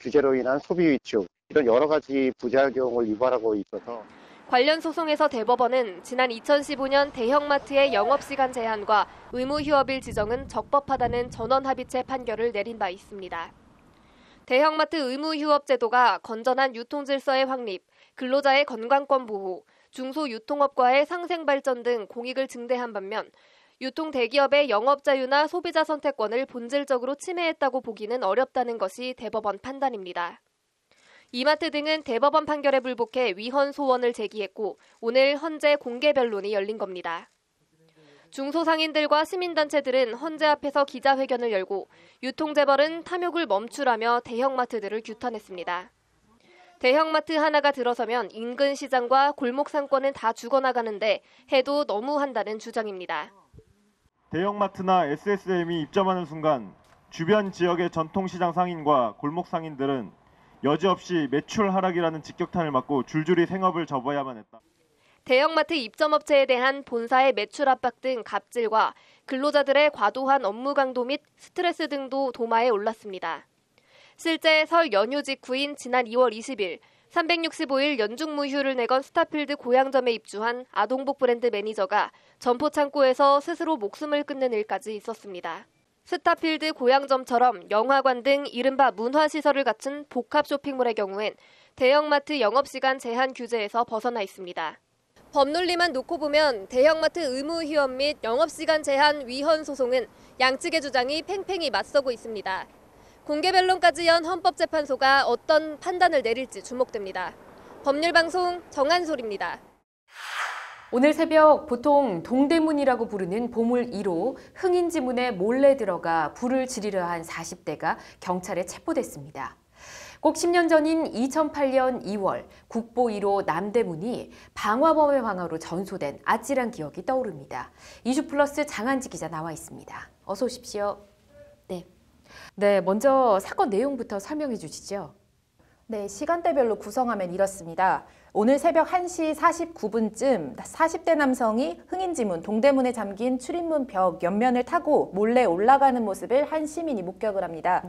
M: 규제로 인한 소비 위축 이런 여러 가지 부작용을 유발하고 있어서
L: 관련 소송에서 대법원은 지난 2015년 대형마트의 영업시간 제한과 의무 휴업일 지정은 적법하다는 전원합의체 판결을 내린 바 있습니다. 대형마트 의무 휴업 제도가 건전한 유통질서의 확립, 근로자의 건강권 보호, 중소유통업과의 상생 발전 등 공익을 증대한 반면 유통 대기업의 영업 자유나 소비자 선택권을 본질적으로 침해했다고 보기는 어렵다는 것이 대법원 판단입니다. 이마트 등은 대법원 판결에 불복해 위헌 소원을 제기했고 오늘 헌재 공개 변론이 열린 겁니다. 중소상인들과 시민단체들은 헌재 앞에서 기자회견을 열고 유통재벌은 탐욕을 멈추라며 대형마트들을 규탄했습니다. 대형마트 하나가 들어서면 인근 시장과 골목 상권은 다 죽어나가는데 해도 너무한다는 주장입니다.
N: 대형마트나 SSM이 입점하는 순간 주변 지역의 전통시장 상인과 골목 상인들은 여지없이 매출 하락이라는 직격탄을 맞고 줄줄이 생업을 접어야만 했다.
L: 대형마트 입점업체에 대한 본사의 매출 압박 등 갑질과 근로자들의 과도한 업무 강도 및 스트레스 등도 도마에 올랐습니다. 실제 설 연휴 직후인 지난 2월 20일 365일 연중무휴를 내건 스타필드 고양점에 입주한 아동복 브랜드 매니저가 점포 창고에서 스스로 목숨을 끊는 일까지 있었습니다. 스타필드 고양점처럼 영화관 등 이른바 문화시설을 갖춘 복합 쇼핑몰의 경우엔 대형마트 영업시간 제한 규제에서 벗어나 있습니다. 법논리만 놓고 보면 대형마트 의무 휴업 및 영업시간 제한 위헌 소송은 양측의 주장이 팽팽히 맞서고 있습니다. 공개 변론까지 연 헌법재판소가 어떤 판단을 내릴지 주목됩니다. 법률방송 정한솔입니다.
O: 오늘 새벽 보통 동대문이라고 부르는 보물 1호 흥인지문에 몰래 들어가 불을 지르려 한 40대가 경찰에 체포됐습니다. 꼭 10년 전인 2008년 2월 국보 1호 남대문이 방화범의 방화로 전소된 아찔한 기억이 떠오릅니다. 이슈플러스 장한지 기자 나와 있습니다. 어서 오십시오. 네, 먼저 사건 내용부터 설명해 주시죠.
P: 네, 시간대별로 구성하면 이렇습니다. 오늘 새벽 1시 49분쯤 40대 남성이 흥인지문 동대문에 잠긴 출입문 벽 옆면을 타고 몰래 올라가는 모습을 한 시민이 목격을 합니다.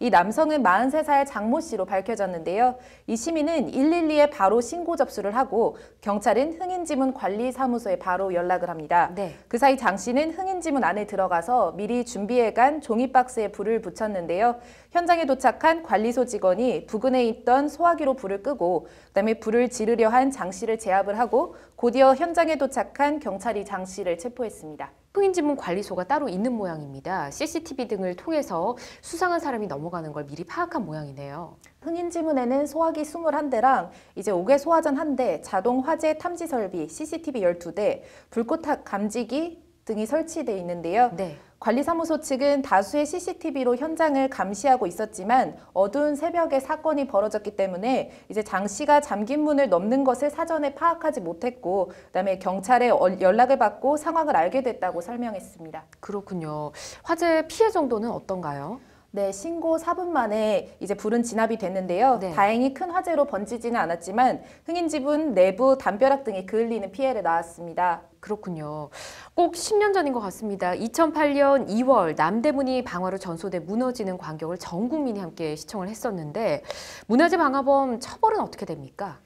P: 이 남성은 43살 장모 씨로 밝혀졌는데요. 이 시민은 112에 바로 신고 접수를 하고 경찰은 흥인지문 관리사무소에 바로 연락을 합니다. 그 사이 장 씨는 흥인지문 안에 들어가서 미리 준비해간 종이박스에 불을 붙였는데요. 현장에 도착한 관리소 직원이 부근에 있던 소화기로 불을 끄고 그다음에 불을 지르려 한 장 씨를 제압을 하고 곧이어 현장에 도착한 경찰이 장 씨를 체포했습니다.
O: 흥인지문 관리소가 따로 있는 모양입니다. CCTV 등을 통해서 수상한 사람이 넘어가는 걸 미리 파악한 모양이네요.
P: 흥인지문에는 소화기 21대랑 이제 5개 소화전 1대, 자동 화재 탐지 설비, CCTV 12대, 불꽃 감지기 등이 설치되어 있는데요. 관리사무소 측은 다수의 CCTV로 현장을 감시하고 있었지만 어두운 새벽에 사건이 벌어졌기 때문에 이제 장 씨가 잠긴 문을 넘는 것을 사전에 파악하지 못했고 그다음에 경찰에 연락을 받고 상황을 알게 됐다고 설명했습니다.
O: 그렇군요. 화재 피해 정도는 어떤가요?
P: 네, 신고 4분 만에 이제 불은 진압이 됐는데요. 다행히 큰 화재로 번지지는 않았지만 흥인지문 내부 담벼락 등이 그을리는 피해를 낳았습니다.
O: 그렇군요. 꼭 10년 전인 것 같습니다. 2008년 2월 남대문이 방화로 전소돼 무너지는 광경을 전 국민이 함께 시청을 했었는데 문화재 방화범 처벌은 어떻게 됩니까?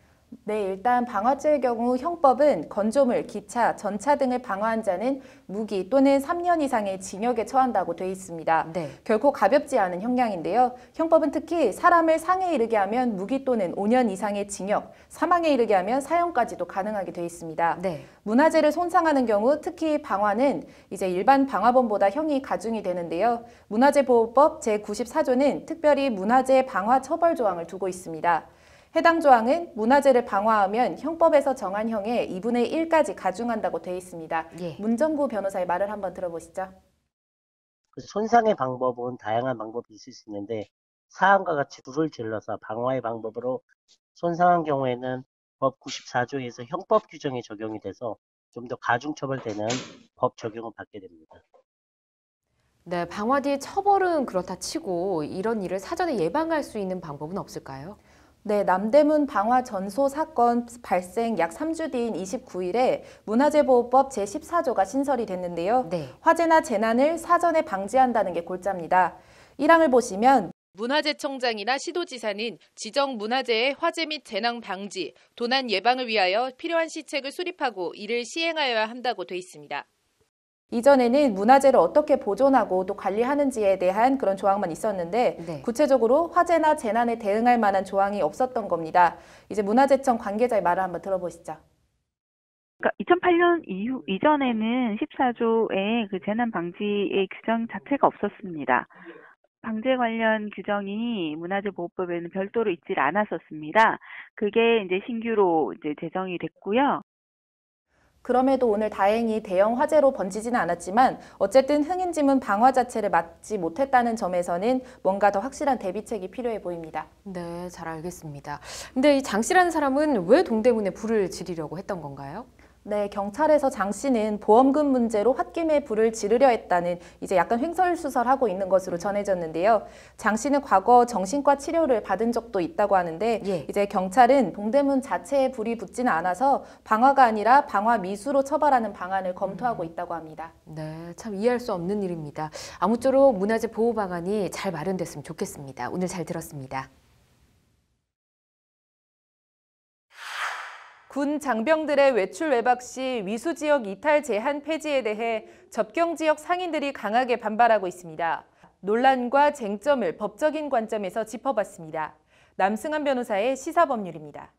P: 네, 일단 방화죄의 경우 형법은 건조물, 기차, 전차 등을 방화한 자는 무기 또는 3년 이상의 징역에 처한다고 돼 있습니다. 결코 가볍지 않은 형량인데요. 형법은 특히 사람을 상해에 이르게 하면 무기 또는 5년 이상의 징역, 사망에 이르게 하면 사형까지도 가능하게 돼 있습니다. 문화재를 손상하는 경우 특히 방화는 이제 일반 방화범보다 형이 가중이 되는데요. 문화재보호법 제94조는 특별히 문화재 방화 처벌 조항을 두고 있습니다. 해당 조항은 문화재를 방화하면 형법에서 정한 형의 2분의 1까지 가중한다고 되어 있습니다. 문정구 변호사의 말을 한번 들어보시죠.
Q: 손상의 방법은 다양한 방법이 있을 수 있는데 사항과 같이 불을 질러서 방화의 방법으로 손상한 경우에는 법 94조에서 형법 규정이 적용이 돼서 좀 더 가중처벌되는 법 적용을 받게 됩니다.
O: 네, 방화 뒤 처벌은 그렇다 치고 이런 일을 사전에 예방할 수 있는 방법은 없을까요?
P: 네, 남대문 방화 전소 사건 발생 약 3주 뒤인 29일에 문화재보호법 제14조가 신설이 됐는데요. 화재나 재난을 사전에 방지한다는 게 골자입니다. 1항을 보시면
A: 문화재청장이나 시도지사는 지정 문화재의 화재 및 재난 방지, 도난 예방을 위하여 필요한 시책을 수립하고 이를 시행하여야 한다고 돼 있습니다.
P: 이전에는 문화재를 어떻게 보존하고 또 관리하는지에 대한 그런 조항만 있었는데 구체적으로 화재나 재난에 대응할 만한 조항이 없었던 겁니다. 이제 문화재청 관계자의 말을 한번 들어보시죠.
R: 그러니까 2008년 이전에는 14조의 그 재난 방지의 규정 자체가 없었습니다. 방재 관련 규정이 문화재보호법에는 별도로 있질 않았었습니다. 그게 이제 신규로 이제 제정이 됐고요.
P: 그럼에도 오늘 다행히 대형 화재로 번지지는 않았지만 어쨌든 흥인지문 방화 자체를 막지 못했다는 점에서는 뭔가 더 확실한 대비책이 필요해 보입니다.
O: 네, 잘 알겠습니다. 근데 이 장 씨라는 사람은 왜 동대문에 불을 지르려고 했던 건가요?
P: 네, 경찰에서 장 씨는 보험금 문제로 홧김에 불을 지르려 했다는 이제 약간 횡설수설하고 있는 것으로 전해졌는데요. 장 씨는 과거 정신과 치료를 받은 적도 있다고 하는데 이제 경찰은 동대문 자체에 불이 붙지는 않아서 방화가 아니라 방화 미수로 처벌하는 방안을 검토하고 있다고 합니다.
O: 네, 참 이해할 수 없는 일입니다. 아무쪼록 문화재 보호 방안이 잘 마련됐으면 좋겠습니다. 오늘 잘 들었습니다.
S: 군 장병들의 외출 외박 시 위수 지역 이탈 제한 폐지에 대해 접경 지역 상인들이 강하게 반발하고 있습니다. 논란과 쟁점을 법적인 관점에서 짚어봤습니다. 남승환 변호사의 시사법률입니다.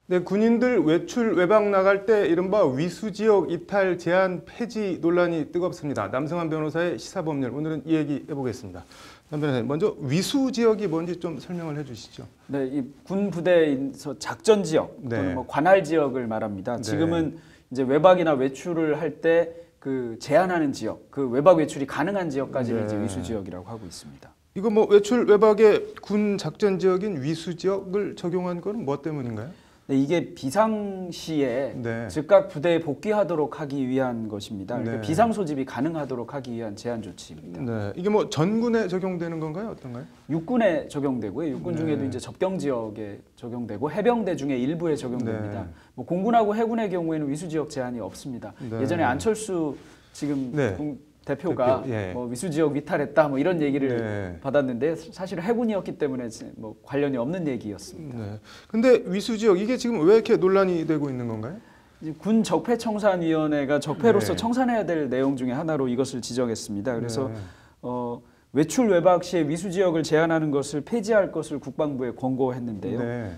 B: 네, 군인들 외출 외박 나갈 때 이른바 위수지역 이탈 제한 폐지 논란이 뜨겁습니다. 남승환 변호사의 시사법률, 오늘은 이 얘기 해보겠습니다. 남 변호사님, 먼저 위수지역이 뭔지 좀 설명을 해주시죠.
T: 네, 이 군 부대에서 작전 지역 또는 뭐 관할 지역을 말합니다. 지금은 이제 외박이나 외출을 할 때 그 제한하는 지역, 그 외박 외출이 가능한 지역까지를 이제 위수지역이라고 하고 있습니다.
B: 이거 뭐 외출 외박에 군 작전 지역인 위수지역을 적용한 건 뭐 때문인가요?
T: 네, 이게 비상시에 즉각 부대에 복귀하도록 하기 위한 것입니다. 그러니까 비상 소집이 가능하도록 하기 위한 제한 조치입니다.
B: 네, 이게 뭐 전군에 적용되는 건가요? 어떤가요?
T: 육군에 적용되고요. 육군 중에도 이제 접경 지역에 적용되고 해병대 중에 일부에 적용됩니다. 뭐 공군하고 해군의 경우에는 위수 지역 제한이 없습니다. 예전에 안철수 지금 대표가 뭐 위수 지역 위탈했다 뭐 이런 얘기를 받았는데 사실 해군이었기 때문에 뭐 관련이 없는 얘기였습니다.
B: 근데 위수 지역 이게 지금 왜 이렇게 논란이 되고 있는 건가요?
T: 군 적폐청산위원회가 적폐로서 청산해야 될 내용 중에 하나로 이것을 지적했습니다. 그래서 외출 외박 시에 위수 지역을 제한하는 것을 폐지할 것을 국방부에 권고했는데요.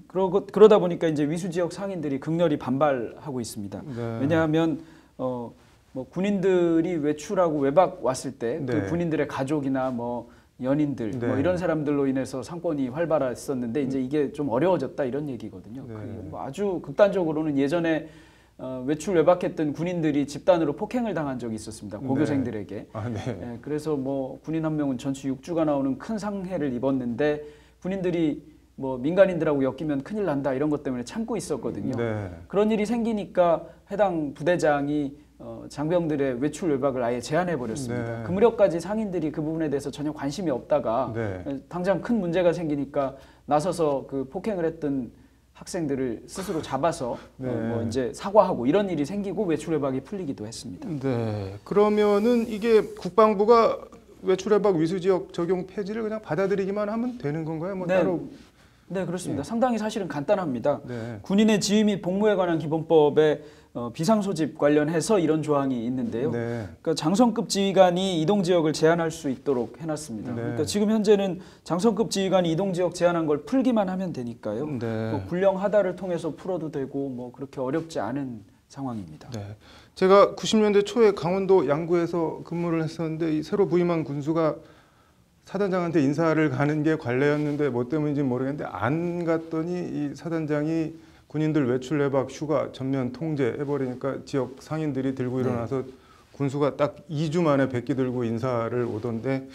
T: 그러다 보니까 이제 위수 지역 상인들이 극렬히 반발하고 있습니다. 왜냐하면 뭐 군인들이 외출하고 외박 왔을 때 그 군인들의 가족이나 뭐 연인들 뭐 이런 사람들로 인해서 상권이 활발했었는데 이제 이게 좀 어려워졌다 이런 얘기거든요. 뭐 아주 극단적으로는 예전에 외출 외박했던 군인들이 집단으로 폭행을 당한 적이 있었습니다. 고교생들에게. 그래서 뭐 군인 한 명은 전치 6주가 나오는 큰 상해를 입었는데 군인들이 뭐 민간인들하고 엮이면 큰일 난다 이런 것 때문에 참고 있었거든요. 그런 일이 생기니까 해당 부대장이 장병들의 외출 외박을 아예 제한해 버렸습니다. 그 무렵까지 상인들이 그 부분에 대해서 전혀 관심이 없다가 당장 큰 문제가 생기니까 나서서 그 폭행을 했던 학생들을 스스로 잡아서 뭐 이제 사과하고 이런 일이 생기고 외출 외박이 풀리기도 했습니다.
B: 네, 그러면은 이게 국방부가 외출 외박 위수 지역 적용 폐지를 그냥 받아들이기만 하면 되는 건가요? 뭐 따로
T: 네, 그렇습니다. 상당히 사실은 간단합니다. 군인의 지휘 및 복무에 관한 기본법에 비상소집 관련해서 이런 조항이 있는데요. 그러니까 장성급 지휘관이 이동 지역을 제한할 수 있도록 해놨습니다. 그러니까 지금 현재는 장성급 지휘관이 이동 지역 제한한 걸 풀기만 하면 되니까요. 뭐 군령 하다를 통해서 풀어도 되고 뭐 그렇게 어렵지 않은 상황입니다.
B: 제가 90년대 초에 강원도 양구에서 근무를 했었는데 이 새로 부임한 군수가 사단장한테 인사를 가는 게 관례였는데 뭐 때문인지 모르겠는데 안 갔더니 이 사단장이 군인들 외출 외박 휴가 전면 통제해버리니까 지역 상인들이 들고 일어나서 군수가 딱 2주 만에 백기 들고 인사를 오던데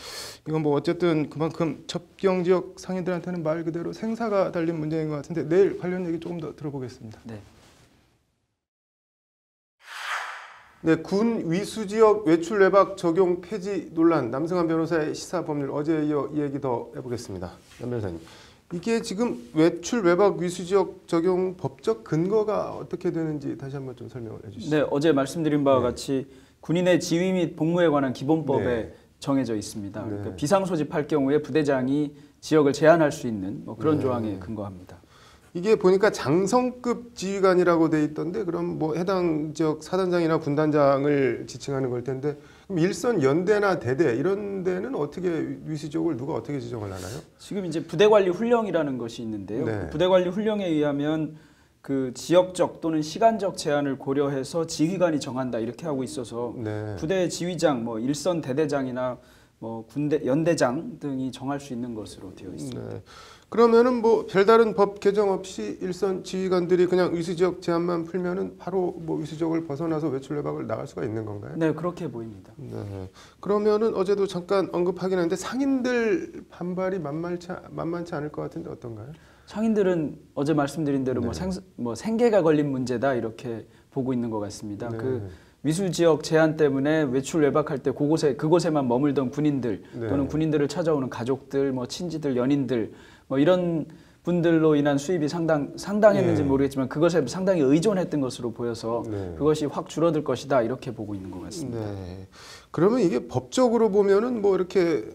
B: 이건 뭐 어쨌든 그만큼 접경 지역 상인들한테는 말 그대로 생사가 달린 문제인 것 같은데 내일 관련 얘기 조금 더 들어보겠습니다. 네, 군 위수 지역 외출 외박 적용 폐지 논란 남승환 변호사의 시사법률 어제에 이어 이 얘기 더 해보겠습니다. 남 변호사님, 이게 지금 외출 외박 위수 지역 적용 법적 근거가 어떻게 되는지 다시 한번 좀 설명을 해주시죠.
T: 네, 어제 말씀드린 바와 같이 군인의 지휘 및 복무에 관한 기본법에 정해져 있습니다. 그러니까 비상 소집할 경우에 부대장이 지역을 제한할 수 있는 뭐 그런 조항에 근거합니다.
B: 이게 보니까 장성급 지휘관이라고 돼 있던데 그럼 뭐 해당 지역 사단장이나 군단장을 지칭하는 걸 텐데 그럼 일선 연대나 대대 이런 데는 어떻게 위수 지역을 누가 어떻게 지정을 하나요?
T: 지금 이제 부대관리 훈령이라는 것이 있는데요. 그 부대관리 훈령에 의하면 그 지역적 또는 시간적 제한을 고려해서 지휘관이 정한다 이렇게 하고 있어서 부대 지휘장, 뭐 일선 대대장이나 뭐 군대 연대장 등이 정할 수 있는 것으로 되어 있습니다.
B: 네. 그러면은 뭐 별다른 법 개정 없이 일선 지휘관들이 그냥 위수지역 제한만 풀면은 바로 뭐 위수지역을 벗어나서 외출 외박을 나갈 수가 있는 건가요?
T: 네, 그렇게 보입니다.
B: 네. 그러면은 어제도 잠깐 언급하긴 했는데 상인들 반발이 만만치 않을 것 같은데 어떤가요?
T: 상인들은 어제 말씀드린 대로 뭐 생계가 걸린 문제다 이렇게 보고 있는 것 같습니다.
B: 네.
T: 그 위수 지역 제한 때문에 외출 외박할 때 그곳에만 머물던 군인들 또는 군인들을 찾아오는 가족들, 뭐 친지들, 연인들 뭐 이런 분들로 인한 수입이 상당했는지 모르겠지만 그것에 상당히 의존했던 것으로 보여서 그것이 확 줄어들 것이다 이렇게 보고 있는 것 같습니다.
B: 네. 그러면 이게 법적으로 보면은 뭐 이렇게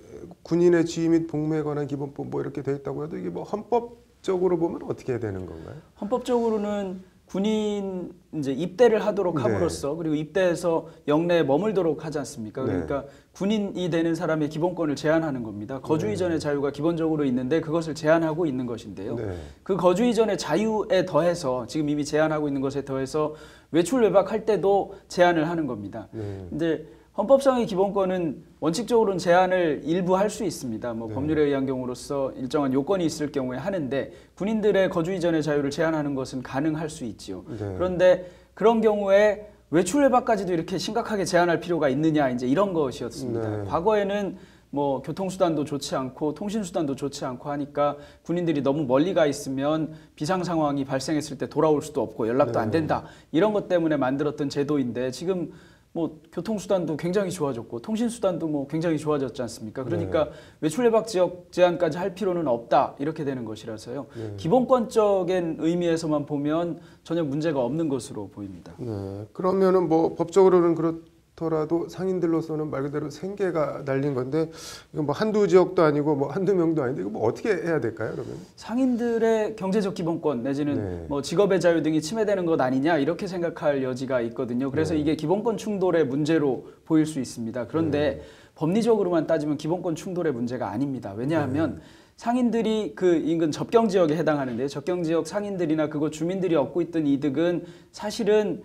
B: 군인의 지휘 및 복무에 관한 기본법 뭐 이렇게 돼 있다고 해도 이게 뭐 헌법적으로 보면 어떻게 해야 되는 건가요?
T: 헌법적으로는 군인 이제 입대를 하도록 함으로써 그리고 입대해서 영내에 머물도록 하지 않습니까? 그러니까 군인이 되는 사람의 기본권을 제한하는 겁니다. 거주 이전의 자유가 기본적으로 있는데 그것을 제한하고 있는 것인데요. 그 거주 이전의 자유에 더해서 지금 이미 제한하고 있는 것에 더해서 외출 외박할 때도 제한을 하는 겁니다. 근데 헌법상의 기본권은 원칙적으로는 제한을 일부 할 수 있습니다. 뭐 법률에 의한 경우로서 일정한 요건이 있을 경우에 하는데 군인들의 거주 이전의 자유를 제한하는 것은 가능할 수 있지요. 그런데 그런 경우에 외출 외박까지도 이렇게 심각하게 제한할 필요가 있느냐 이제 이런 것이었습니다. 과거에는 뭐 교통수단도 좋지 않고 통신수단도 좋지 않고 하니까 군인들이 너무 멀리 가 있으면 비상 상황이 발생했을 때 돌아올 수도 없고 연락도 안 된다. 이런 것 때문에 만들었던 제도인데 지금 뭐 교통수단도 굉장히 좋아졌고 통신수단도 뭐 굉장히 좋아졌지 않습니까? 그러니까 외출 외박 지역 제한까지 할 필요는 없다 이렇게 되는 것이라서요. 기본권적인 의미에서만 보면 전혀 문제가 없는 것으로 보입니다.
B: 네. 그러면은 뭐 법적으로는 그렇더라도 상인들로서는 말 그대로 생계가 달린 건데 이거 뭐 한두 지역도 아니고 뭐 한두 명도 아닌데 이거 뭐 어떻게 해야 될까요, 그러면?
T: 상인들의 경제적 기본권 내지는 뭐 직업의 자유 등이 침해되는 것 아니냐 이렇게 생각할 여지가 있거든요. 그래서 이게 기본권 충돌의 문제로 보일 수 있습니다. 그런데 법리적으로만 따지면 기본권 충돌의 문제가 아닙니다. 왜냐하면 상인들이 그 인근 접경 지역에 해당하는데 접경 지역 상인들이나 그곳 주민들이 얻고 있던 이득은 사실은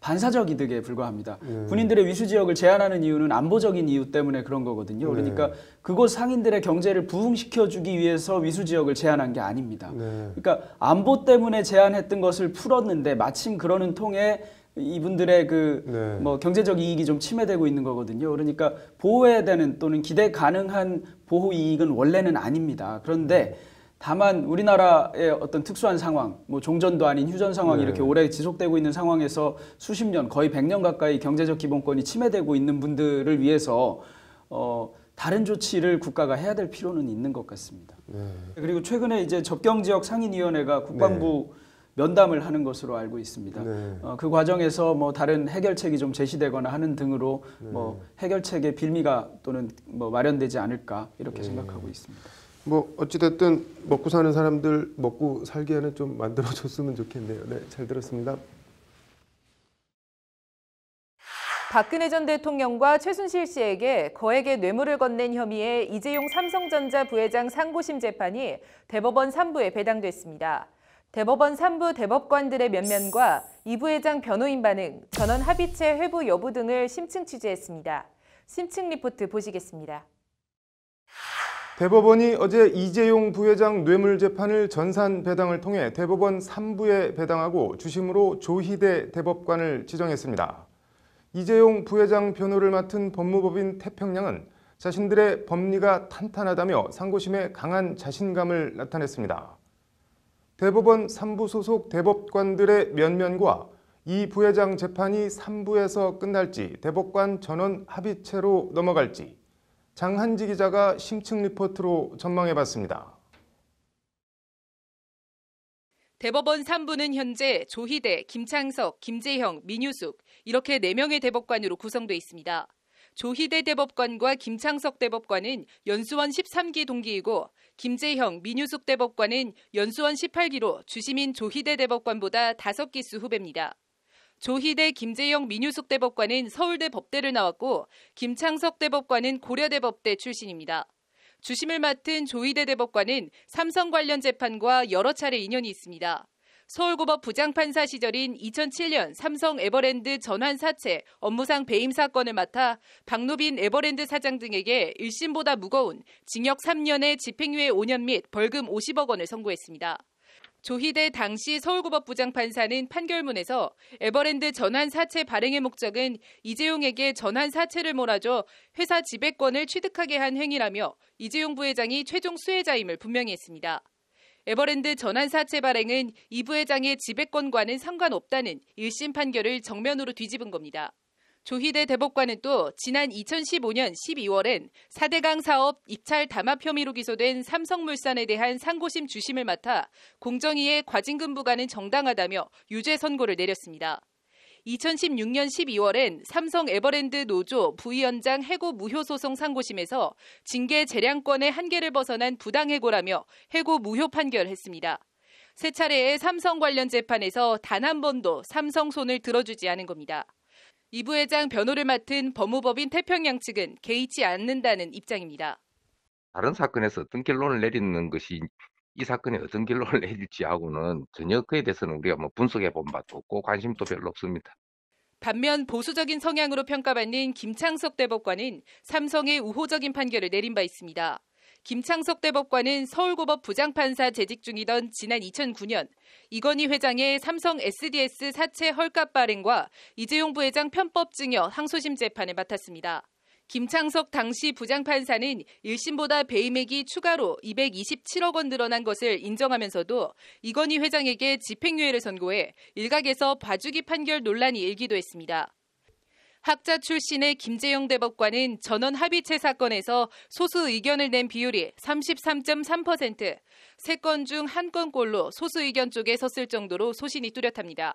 T: 반사적 이득에 불과합니다. 군인들의 위수 지역을 제한하는 이유는 안보적인 이유 때문에 그런 거거든요. 그러니까 그곳 상인들의 경제를 부흥시켜주기 위해서 위수 지역을 제한한 게 아닙니다. 그러니까 안보 때문에 제한했던 것을 풀었는데 마침 그러는 통에 이분들의 그 뭐 경제적 이익이 좀 침해되고 있는 거거든요. 그러니까 보호해야 되는 또는 기대 가능한 보호 이익은 원래는 아닙니다. 그런데 다만 우리나라의 어떤 특수한 상황, 뭐 종전도 아닌 휴전 상황이 이렇게 오래 지속되고 있는 상황에서 수십 년, 거의 100년 가까이 경제적 기본권이 침해되고 있는 분들을 위해서 다른 조치를 국가가 해야 될 필요는 있는 것 같습니다. 그리고 최근에 이제 접경지역 상인위원회가 국방부 면담을 하는 것으로 알고 있습니다. 그 과정에서 뭐 다른 해결책이 좀 제시되거나 하는 등으로 뭐 해결책의 빌미가 또는 뭐 마련되지 않을까 이렇게 생각하고 있습니다.
B: 뭐 어찌됐든 먹고 사는 사람들 먹고 살기에는 좀 만들어줬으면 좋겠네요. 네, 잘 들었습니다.
S: 박근혜 전 대통령과 최순실 씨에게 거액의 뇌물을 건넨 혐의의 이재용 삼성전자 부회장 상고심 재판이 대법원 3부에 배당됐습니다. 대법원 3부 대법관들의 면면과 이 부회장 변호인 반응, 전원 합의체 회부 여부 등을 심층 취재했습니다. 심층 리포트 보시겠습니다.
B: 대법원이 어제 이재용 부회장 뇌물 재판을 전산 배당을 통해 대법원 3부에 배당하고 주심으로 조희대 대법관을 지정했습니다. 이재용 부회장 변호를 맡은 법무법인 태평양은 자신들의 법리가 탄탄하다며 상고심에 강한 자신감을 나타냈습니다. 대법원 3부 소속 대법관들의 면면과 이 부회장 재판이 3부에서 끝날지 대법관 전원 합의체로 넘어갈지 장한지 기자가 심층 리포트로 전망해봤습니다.
A: 대법원 3부는 현재 조희대, 김창석, 김재형, 민유숙 이렇게 4명의 대법관으로 구성돼 있습니다. 조희대 대법관과 김창석 대법관은 연수원 13기 동기이고 김재형, 민유숙 대법관은 연수원 18기로 주심인 조희대 대법관보다 5기수 후배입니다. 조희대, 김재형, 민유숙 대법관은 서울대 법대를 나왔고 김창석 대법관은 고려대 법대 출신입니다. 주심을 맡은 조희대 대법관은 삼성 관련 재판과 여러 차례 인연이 있습니다. 서울고법 부장판사 시절인 2007년 삼성 에버랜드 전환 사채 업무상 배임 사건을 맡아 박노빈 에버랜드 사장 등에게 1심보다 무거운 징역 3년에 집행유예 5년 및 벌금 50억 원을 선고했습니다. 조희대 당시 서울고법 부장판사는 판결문에서 에버랜드 전환 사채 발행의 목적은 이재용에게 전환 사채를 몰아줘 회사 지배권을 취득하게 한 행위라며 이재용 부회장이 최종 수혜자임을 분명히 했습니다. 에버랜드 전환 사채 발행은 이 부회장의 지배권과는 상관없다는 1심 판결을 정면으로 뒤집은 겁니다. 조희대 대법관은 또 지난 2015년 12월엔 4대강 사업 입찰 담합 혐의로 기소된 삼성물산에 대한 상고심 주심을 맡아 공정위의 과징금 부과는 정당하다며 유죄 선고를 내렸습니다. 2016년 12월엔 삼성 에버랜드 노조 부위원장 해고 무효 소송 상고심에서 징계 재량권의 한계를 벗어난 부당해고라며 해고 무효 판결했습니다. 세 차례의 삼성 관련 재판에서 단 한 번도 삼성 손을 들어주지 않은 겁니다. 이 부회장 변호를 맡은 법무법인 태평양 측은 개의치 않는다는 입장입니다.
U: 다른 사건에서 어떤 결론을 내리는 것이 이 사건에 어떤 결론을 내릴지하고는 전혀 그에 대해서는 우리가 분석해 본 바도 없고 관심도 별로 없습니다.
A: 반면 보수적인 성향으로 평가받는 김창석 대법관은 삼성의 우호적인 판결을 내린 바 있습니다. 김창석 대법관은 서울고법 부장판사 재직 중이던 지난 2009년 이건희 회장의 삼성 SDS 사채 헐값 발행과 이재용 부회장 편법 증여 항소심 재판을 맡았습니다. 김창석 당시 부장판사는 1심보다 배임액이 추가로 227억 원 늘어난 것을 인정하면서도 이건희 회장에게 집행유예를 선고해 일각에서 봐주기 판결 논란이 일기도 했습니다. 학자 출신의 김재영 대법관은 전원 합의체 사건에서 소수 의견을 낸 비율이 33.3%, 3건 중 1건꼴로 소수 의견 쪽에 섰을 정도로 소신이 뚜렷합니다.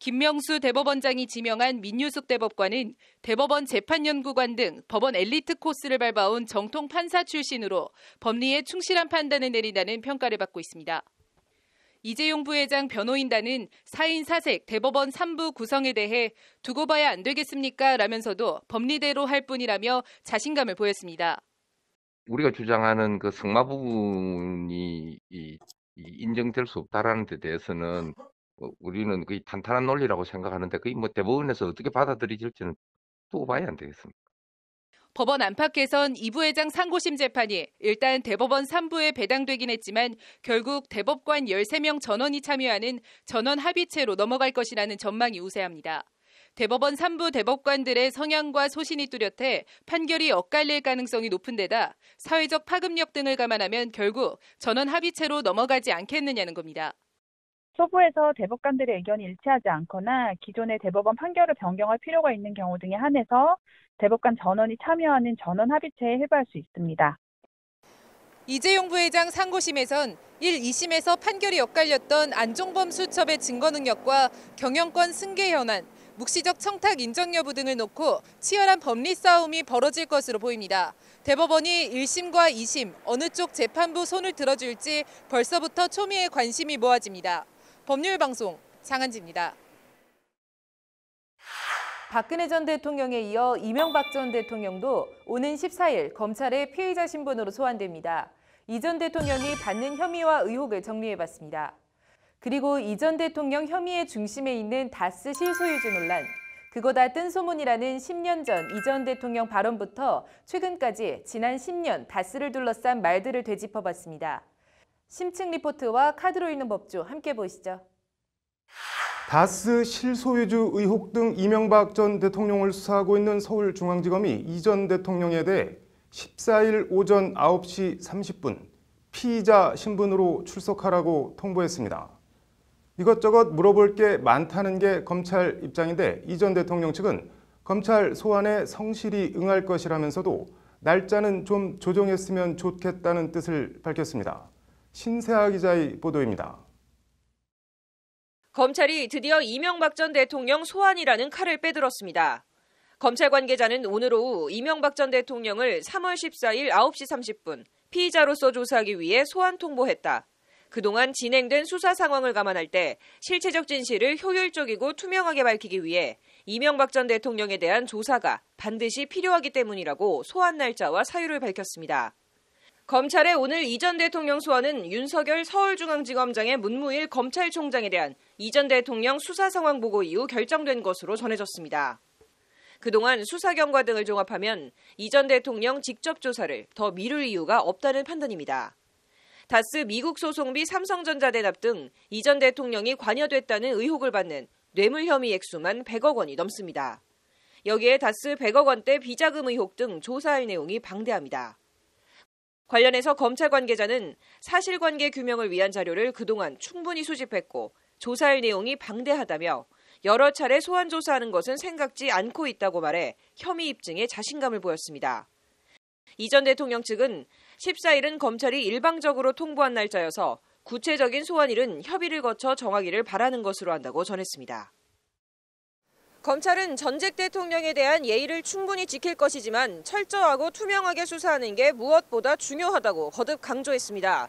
A: 김명수 대법원장이 지명한 민유숙 대법관은 대법원 재판연구관 등 법원 엘리트 코스를 밟아온 정통 판사 출신으로 법리에 충실한 판단을 내린다는 평가를 받고 있습니다. 이재용 부회장 변호인단은 4인 4색 대법원 3부 구성에 대해 두고 봐야 안 되겠습니까? 라면서도 법리대로 할 뿐이라며 자신감을 보였습니다.
U: 우리가 주장하는 그 승마 부분이 인정될 수 없다라는 데 대해서는 우리는 거의 탄탄한 논리라고 생각하는데 그게 대법원에서 어떻게 받아들여질지는 두고 봐야 안 되겠습니까?
A: 법원 안팎에선 이 부회장 상고심 재판이 일단 대법원 3부에 배당되긴 했지만 결국 대법관 13명 전원이 참여하는 전원 합의체로 넘어갈 것이라는 전망이 우세합니다. 대법원 3부 대법관들의 성향과 소신이 뚜렷해 판결이 엇갈릴 가능성이 높은 데다 사회적 파급력 등을 감안하면 결국 전원 합의체로 넘어가지 않겠느냐는 겁니다.
R: 소부에서 대법관들의 의견이 일치하지 않거나 기존의 대법원 판결을 변경할 필요가 있는 경우 등에 한해서 대법관 전원이 참여하는 전원 합의체에 회부할 수 있습니다.
A: 이재용 부회장 상고심에선 1, 2심에서 판결이 엇갈렸던 안종범 수첩의 증거 능력과 경영권 승계 현안, 묵시적 청탁 인정 여부 등을 놓고 치열한 법리 싸움이 벌어질 것으로 보입니다. 대법원이 1심과 2심 어느 쪽 재판부 손을 들어줄지 벌써부터 초미의 관심이 모아집니다. 법률방송 장한지입니다.
S: 박근혜 전 대통령에 이어 이명박 전 대통령도 오는 14일 검찰의 피의자 신분으로 소환됩니다. 이 전 대통령이 받는 혐의와 의혹을 정리해봤습니다. 그리고 이 전 대통령 혐의의 중심에 있는 다스 실소유주 논란. 그거다 뜬 소문이라는 10년 전 이 전 대통령 발언부터 최근까지 지난 10년 다스를 둘러싼 말들을 되짚어봤습니다. 심층 리포트와 카드로 읽는 법조 함께 보시죠.
B: 다스 실소유주 의혹 등 이명박 전 대통령을 수사하고 있는 서울중앙지검이 이 전 대통령에 대해 14일 오전 9시 30분 피의자 신분으로 출석하라고 통보했습니다. 이것저것 물어볼 게 많다는 게 검찰 입장인데 이 전 대통령 측은 검찰 소환에 성실히 응할 것이라면서도 날짜는 좀 조정했으면 좋겠다는 뜻을 밝혔습니다. 신세아 기자의 보도입니다.
V: 검찰이 드디어 이명박 전 대통령 소환이라는 칼을 빼들었습니다. 검찰 관계자는 오늘 오후 이명박 전 대통령을 3월 14일 9시 30분 피의자로서 조사하기 위해 소환 통보했다. 그동안 진행된 수사 상황을 감안할 때 실체적 진실을 효율적이고 투명하게 밝히기 위해 이명박 전 대통령에 대한 조사가 반드시 필요하기 때문이라고 소환 날짜와 사유를 밝혔습니다. 검찰의 오늘 이 전 대통령 소환은 윤석열 서울중앙지검장의 문무일 검찰총장에 대한 이 전 대통령 수사 상황 보고 이후 결정된 것으로 전해졌습니다. 그동안 수사 경과 등을 종합하면 이 전 대통령 직접 조사를 더 미룰 이유가 없다는 판단입니다. 다스 미국 소송비 삼성전자 대납 등 이 전 대통령이 관여됐다는 의혹을 받는 뇌물 혐의 액수만 100억 원이 넘습니다. 여기에 다스 100억 원대 비자금 의혹 등 조사할 내용이 방대합니다. 관련해서 검찰 관계자는 사실관계 규명을 위한 자료를 그동안 충분히 수집했고 조사할 내용이 방대하다며 여러 차례 소환 조사하는 것은 생각지 않고 있다고 말해 혐의 입증에 자신감을 보였습니다. 이 전 대통령 측은 14일은 검찰이 일방적으로 통보한 날짜여서 구체적인 소환일은 협의를 거쳐 정하기를 바라는 것으로 한다고 전했습니다. 검찰은 전직 대통령에 대한 예의를 충분히 지킬 것이지만 철저하고 투명하게 수사하는 게 무엇보다 중요하다고 거듭 강조했습니다.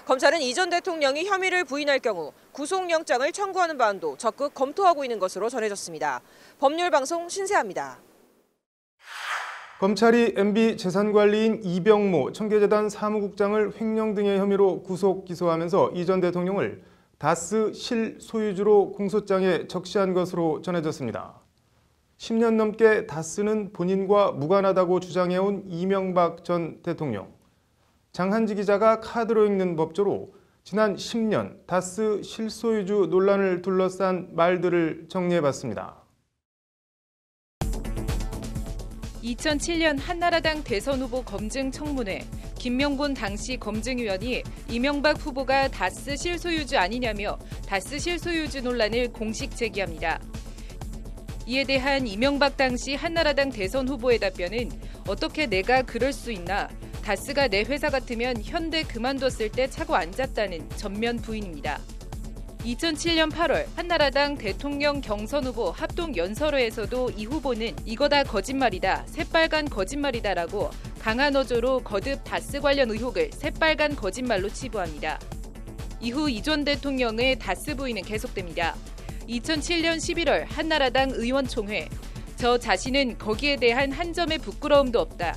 V: 검찰은 이 전 대통령이 혐의를 부인할 경우 구속영장을 청구하는 바안도 적극 검토하고 있는 것으로 전해졌습니다. 법률방송 신세아입니다.
B: 검찰이 MB 재산관리인 이병모 청계재단 사무국장을 횡령 등의 혐의로 구속 기소하면서 이 전 대통령을 다스 실소유주로 공소장에 적시한 것으로 전해졌습니다. 10년 넘게 다스는 본인과 무관하다고 주장해온 이명박 전 대통령. 장한지 기자가 카드로 읽는 법조로 지난 10년 다스 실소유주 논란을 둘러싼 말들을 정리해봤습니다.
A: 2007년 한나라당 대선 후보 검증 청문회, 김명곤 당시 검증위원이 이명박 후보가 다스 실소유주 아니냐며 다스 실소유주 논란을 공식 제기합니다. 이에 대한 이명박 당시 한나라당 대선 후보의 답변은 어떻게 내가 그럴 수 있나, 다스가 내 회사 같으면 현대 그만뒀을 때 차고 앉았다는 전면 부인입니다. 2007년 8월 한나라당 대통령 경선 후보 합동 연설회에서도 이 후보는 이거 다 거짓말이다, 새빨간 거짓말이다라고 강한 어조로 거듭 다스 관련 의혹을 새빨간 거짓말로 치부합니다. 이후 이 전 대통령의 다스 부인은 계속됩니다. 2007년 11월 한나라당 의원총회, 저 자신은 거기에 대한 한 점의 부끄러움도 없다.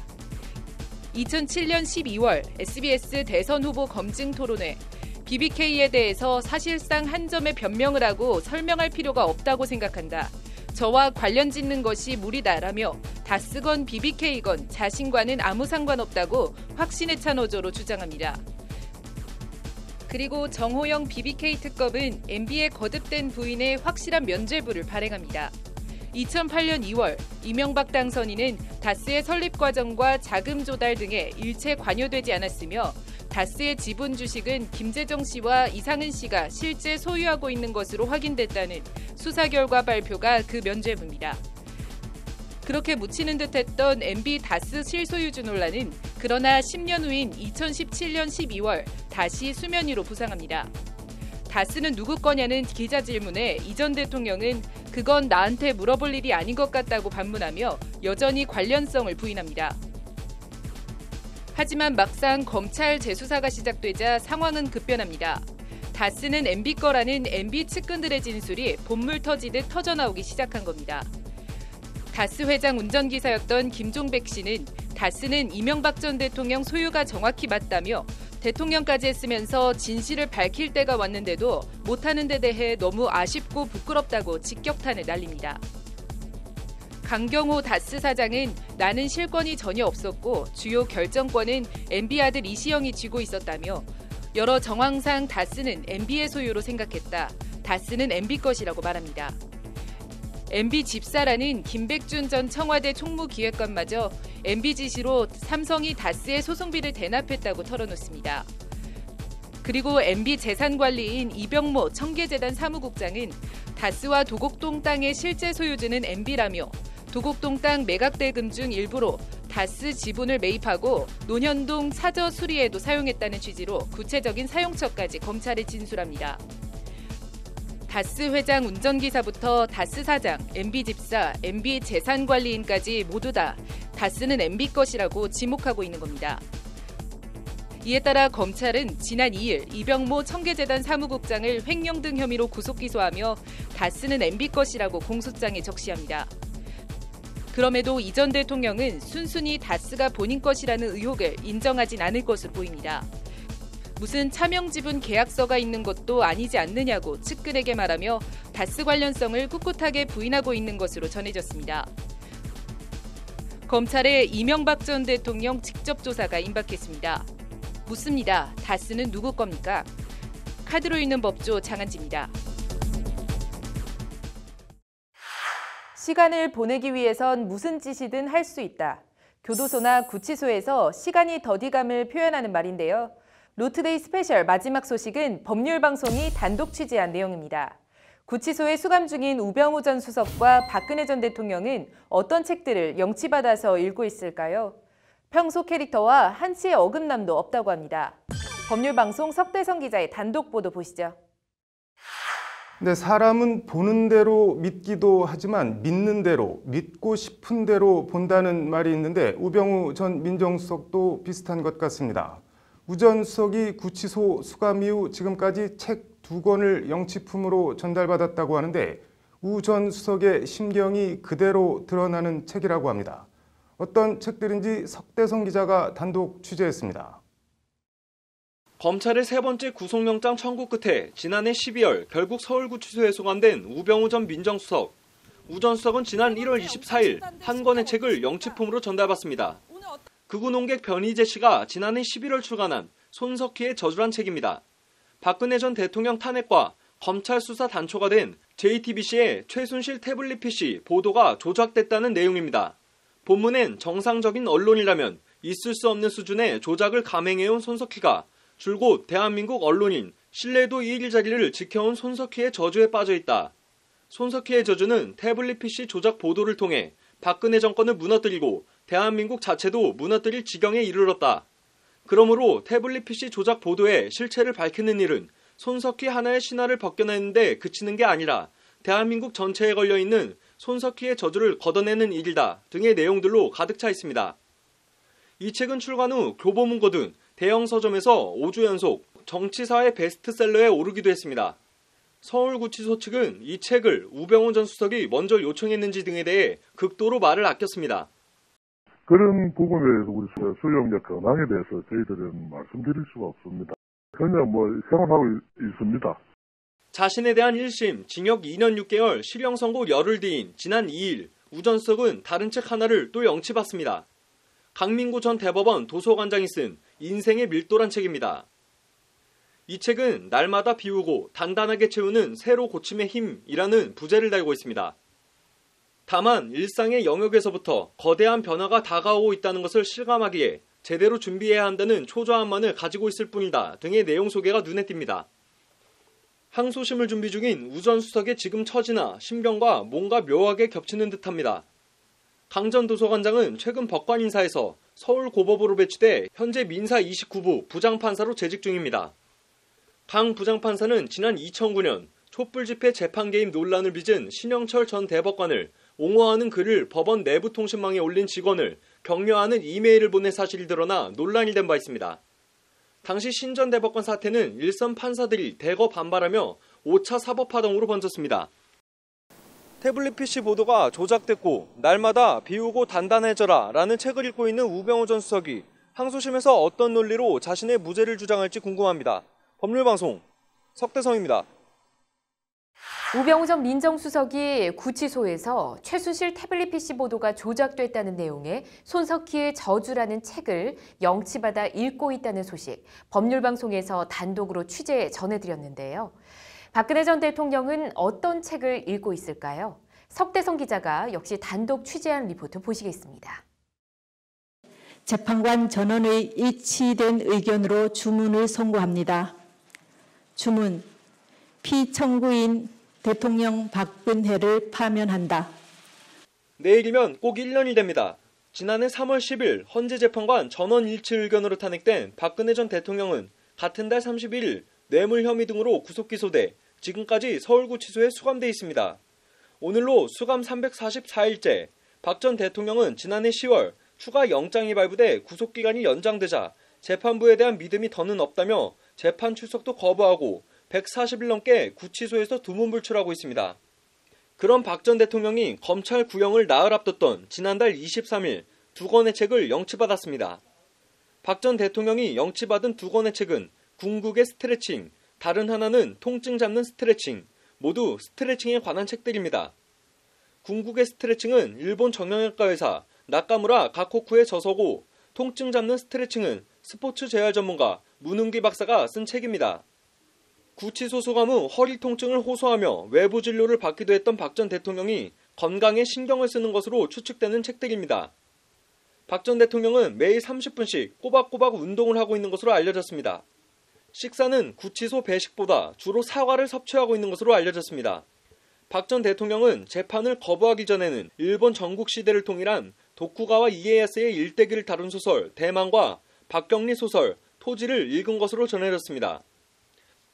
A: 2007년 12월 SBS 대선 후보 검증 토론회, BBK에 대해서 사실상 한 점의 변명을 하고 설명할 필요가 없다고 생각한다. 저와 관련 짓는 것이 무리다라며 다스건 BBK건 자신과는 아무 상관없다고 확신에 찬 어조로 주장합니다. 그리고 정호영 BBK 특검은 MB의 거듭된 부인의 확실한 면죄부를 발행합니다. 2008년 2월 이명박 당선인은 다스의 설립 과정과 자금 조달 등에 일체 관여되지 않았으며 다스의 지분 주식은 김재정 씨와 이상은 씨가 실제 소유하고 있는 것으로 확인됐다는 수사 결과 발표가 그 면죄부입니다. 그렇게 묻히는 듯했던 MB 다스 실소유주 논란은 그러나 10년 후인 2017년 12월 다시 수면 위로 부상합니다. 다스는 누구 거냐는 기자 질문에 이 전 대통령은 그건 나한테 물어볼 일이 아닌 것 같다고 반문하며 여전히 관련성을 부인합니다. 하지만 막상 검찰 재수사가 시작되자 상황은 급변합니다. 다스는 MB 거라는 MB 측근들의 진술이 본물 터지듯 터져나오기 시작한 겁니다. 다스 회장 운전기사였던 김종백 씨는 다스는 이명박 전 대통령 소유가 정확히 맞다며 대통령까지 했으면서 진실을 밝힐 때가 왔는데도 못하는 데 대해 너무 아쉽고 부끄럽다고 직격탄을 날립니다. 강경호 다스 사장은 나는 실권이 전혀 없었고 주요 결정권은 MB 아들 이시영이 쥐고 있었다며 여러 정황상 다스는 MB의 소유로 생각했다. 다스는 MB 것이라고 말합니다. MB 집사라는 김백준 전 청와대 총무기획관마저 MB 지시로 삼성이 다스의 소송비를 대납했다고 털어놓습니다. 그리고 MB 재산관리인 이병모 청계재단 사무국장은 다스와 도곡동 땅의 실제 소유주는 MB라며 도곡동 땅 매각대금 중 일부로 다스 지분을 매입하고 논현동 사저 수리에도 사용했다는 취지로 구체적인 사용처까지 검찰에 진술합니다. 다스 회장 운전기사부터 다스 사장, MB 집사, MB 재산관리인까지 모두 다 다스는 MB 것이라고 지목하고 있는 겁니다. 이에 따라 검찰은 지난 2일 이병모 청계재단 사무국장을 횡령 등 혐의로 구속 기소하며 다스는 MB 것이라고 공소장에 적시합니다. 그럼에도 이 전 대통령은 순순히 다스가 본인 것이라는 의혹을 인정하진 않을 것으로 보입니다. 무슨 차명지분 계약서가 있는 것도 아니지 않느냐고 측근에게 말하며 다스 관련성을 꿋꿋하게 부인하고 있는 것으로 전해졌습니다. 검찰의 이명박 전 대통령 직접 조사가 임박했습니다. 묻습니다. 다스는 누구 겁니까? 카드로 읽는 법조 장한지입니다.
S: 시간을 보내기 위해선 무슨 짓이든 할 수 있다. 교도소나 구치소에서 시간이 더디감을 표현하는 말인데요. 로투데이 스페셜 마지막 소식은 법률방송이 단독 취재한 내용입니다. 구치소에 수감 중인 우병우 전 수석과 박근혜 전 대통령은 어떤 책들을 영치받아서 읽고 있을까요? 평소 캐릭터와 한치의 어긋남도 없다고 합니다. 법률방송 석대성 기자의 단독 보도 보시죠.
B: 네, 사람은 보는 대로 믿기도 하지만 믿는 대로, 믿고 싶은 대로 본다는 말이 있는데 우병우 전 민정수석도 비슷한 것 같습니다. 우 전 수석이 구치소 수감 이후 지금까지 책 2권을 영치품으로 전달받았다고 하는데 우 전 수석의 심경이 그대로 드러나는 책이라고 합니다. 어떤 책들인지 석대성 기자가 단독 취재했습니다.
C: 검찰의 세 번째 구속영장 청구 끝에 지난해 12월 결국 서울구치소에 송환된 우병우 전 민정수석. 우 전 수석은 지난 1월 24일 한 권의 책을 영치품으로 전달받습니다. 극우 농객 변희재 씨가 지난해 11월 출간한 손석희의 저주란 책입니다. 박근혜 전 대통령 탄핵과 검찰 수사 단초가 된 JTBC의 최순실 태블릿 PC 보도가 조작됐다는 내용입니다. 본문엔 정상적인 언론이라면 있을 수 없는 수준의 조작을 감행해온 손석희가 줄곧 대한민국 언론인 신뢰도 1위 자리를 지켜온 손석희의 저주에 빠져있다. 손석희의 저주는 태블릿 PC 조작 보도를 통해 박근혜 정권을 무너뜨리고 대한민국 자체도 무너뜨릴 지경에 이르렀다. 그러므로 태블릿 PC 조작 보도의 실체를 밝히는 일은 손석희 하나의 신화를 벗겨내는데 그치는 게 아니라 대한민국 전체에 걸려있는 손석희의 저주를 걷어내는 일이다 등의 내용들로 가득 차 있습니다. 이 책은 출간 후 교보문고 등 대형 서점에서 5주 연속 정치사회 베스트셀러에 오르기도 했습니다. 서울구치소 측은 이 책을 우병우 전 수석이 먼저 요청했는지 등에 대해 극도로 말을 아꼈습니다.
D: 그런 부분에 대해서 우리 수용자 근황에 대해서 저희들은 말씀드릴 수가 없습니다. 그냥 생각하고 있습니다.
C: 자신에 대한 1심 징역 2년 6개월 실형 선고 열흘 뒤인 지난 2일 우 전 수석은 다른 책 하나를 또 영치받습니다. 강민구 전 대법원 도서관장이 쓴 인생의 밀도란 책입니다. 이 책은 날마다 비우고 단단하게 채우는 새로 고침의 힘이라는 부제를 달고 있습니다. 다만 일상의 영역에서부터 거대한 변화가 다가오고 있다는 것을 실감하기에 제대로 준비해야 한다는 초조함만을 가지고 있을 뿐이다 등의 내용 소개가 눈에 띕니다. 항소심을 준비 중인 우 전 수석의 지금 처지나 심경과 뭔가 묘하게 겹치는 듯합니다. 강 전 도서관장은 최근 법관 인사에서 서울고법으로 배치돼 현재 민사 29부 부장판사로 재직 중입니다. 강 부장판사는 지난 2009년 촛불 집회 재판 개입 논란을 빚은 신영철 전 대법관을 옹호하는 글을 법원 내부 통신망에 올린 직원을 격려하는 이메일을 보낸 사실이 드러나 논란이 된 바 있습니다. 당시 신 전 대법관 사태는 일선 판사들이 대거 반발하며 5차 사법파동으로 번졌습니다. 태블릿 PC 보도가 조작됐고 날마다 비우고 단단해져라 라는 책을 읽고 있는 우병우 전 수석이 항소심에서 어떤 논리로 자신의 무죄를 주장할지 궁금합니다. 법률방송 석대성입니다.
O: 우병우 전 민정수석이 구치소에서 최순실 태블릿 PC 보도가 조작됐다는 내용의 손석희의 저주라는 책을 영치받아 읽고 있다는 소식, 법률방송에서 단독으로 취재 전해드렸는데요. 박근혜 전 대통령은 어떤 책을 읽고 있을까요? 석대성 기자가 역시 단독 취재한 리포트 보시겠습니다.
W: 재판관 전원의 일치된 의견으로 주문을 선고합니다. 주문, 피청구인 대통령 박근혜를 파면한다.
C: 내일이면 꼭 1년이 됩니다. 지난해 3월 10일 헌재재판관 전원 일치 의견으로 탄핵된 박근혜 전 대통령은 같은 달 31일 뇌물 혐의 등으로 구속 기소돼 지금까지 서울구치소에 수감돼 있습니다. 오늘로 수감 344일째, 박 전 대통령은 지난해 10월 추가 영장이 발부돼 구속기간이 연장되자 재판부에 대한 믿음이 더는 없다며 재판 출석도 거부하고 140일 넘게 구치소에서 두문불출하고 있습니다. 그런 박 전 대통령이 검찰 구형을 나흘 앞뒀던 지난달 23일 2권의 책을 영치받았습니다. 박 전 대통령이 영치받은 2권의 책은 궁극의 스트레칭, 다른 하나는 통증 잡는 스트레칭, 모두 스트레칭에 관한 책들입니다. 궁극의 스트레칭은 일본 정형외과 의사 나카무라 가코쿠의 저서고, 통증 잡는 스트레칭은 스포츠 재활 전문가 문은기 박사가 쓴 책입니다. 구치소 소감 후 허리 통증을 호소하며 외부 진료를 받기도 했던 박 전 대통령이 건강에 신경을 쓰는 것으로 추측되는 책들입니다. 박 전 대통령은 매일 30분씩 꼬박꼬박 운동을 하고 있는 것으로 알려졌습니다. 식사는 구치소 배식보다 주로 사과를 섭취하고 있는 것으로 알려졌습니다. 박 전 대통령은 재판을 거부하기 전에는 일본 전국 시대를 통일한 도쿠가와 이에야스의 일대기를 다룬 소설 대망과 박경리 소설 토지를 읽은 것으로 전해졌습니다.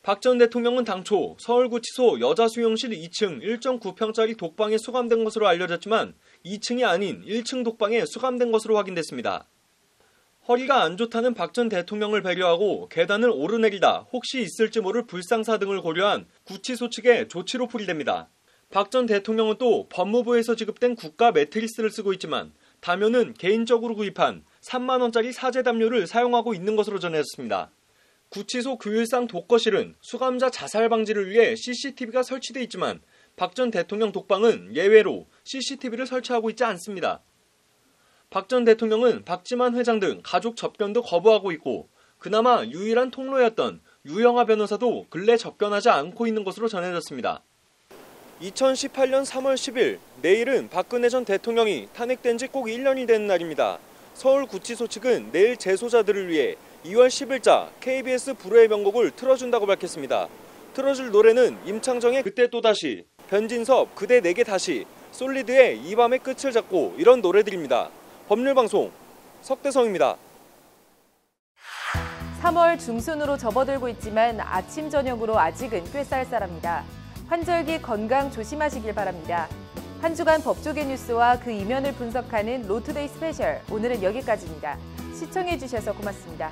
C: 박 전 대통령은 당초 서울구치소 여자수용실 2층 1.9평짜리 독방에 수감된 것으로 알려졌지만 2층이 아닌 1층 독방에 수감된 것으로 확인됐습니다. 허리가 안 좋다는 박 전 대통령을 배려하고 계단을 오르내리다 혹시 있을지 모를 불상사 등을 고려한 구치소 측의 조치로 풀이됩니다. 박 전 대통령은 또 법무부에서 지급된 국가 매트리스를 쓰고 있지만 담요는 개인적으로 구입한 3만 원짜리 사제 담요를 사용하고 있는 것으로 전해졌습니다. 구치소 규율상 독거실은 수감자 자살 방지를 위해 CCTV가 설치돼 있지만 박 전 대통령 독방은 예외로 CCTV를 설치하고 있지 않습니다. 박 전 대통령은 박지만 회장 등 가족 접견도 거부하고 있고 그나마 유일한 통로였던 유영하 변호사도 근래 접견하지 않고 있는 것으로 전해졌습니다. 2018년 3월 10일, 내일은 박근혜 전 대통령이 탄핵된 지 꼭 1년이 되는 날입니다. 서울구치소 측은 내일 재소자들을 위해 2월 10일자 KBS 불후의 명곡을 틀어준다고 밝혔습니다. 틀어줄 노래는 임창정의 그때 또다시, 변진섭 그대 내게 다시, 솔리드의 이 밤의 끝을 잡고 이런 노래들입니다. 법률방송 석대성입니다.
S: 3월 중순으로 접어들고 있지만 아침 저녁으로 아직은 꽤 쌀쌀합니다. 환절기 건강 조심하시길 바랍니다. 한 주간 법조계 뉴스와 그 이면을 분석하는 로투데이 스페셜, 오늘은 여기까지입니다. 시청해주셔서 고맙습니다.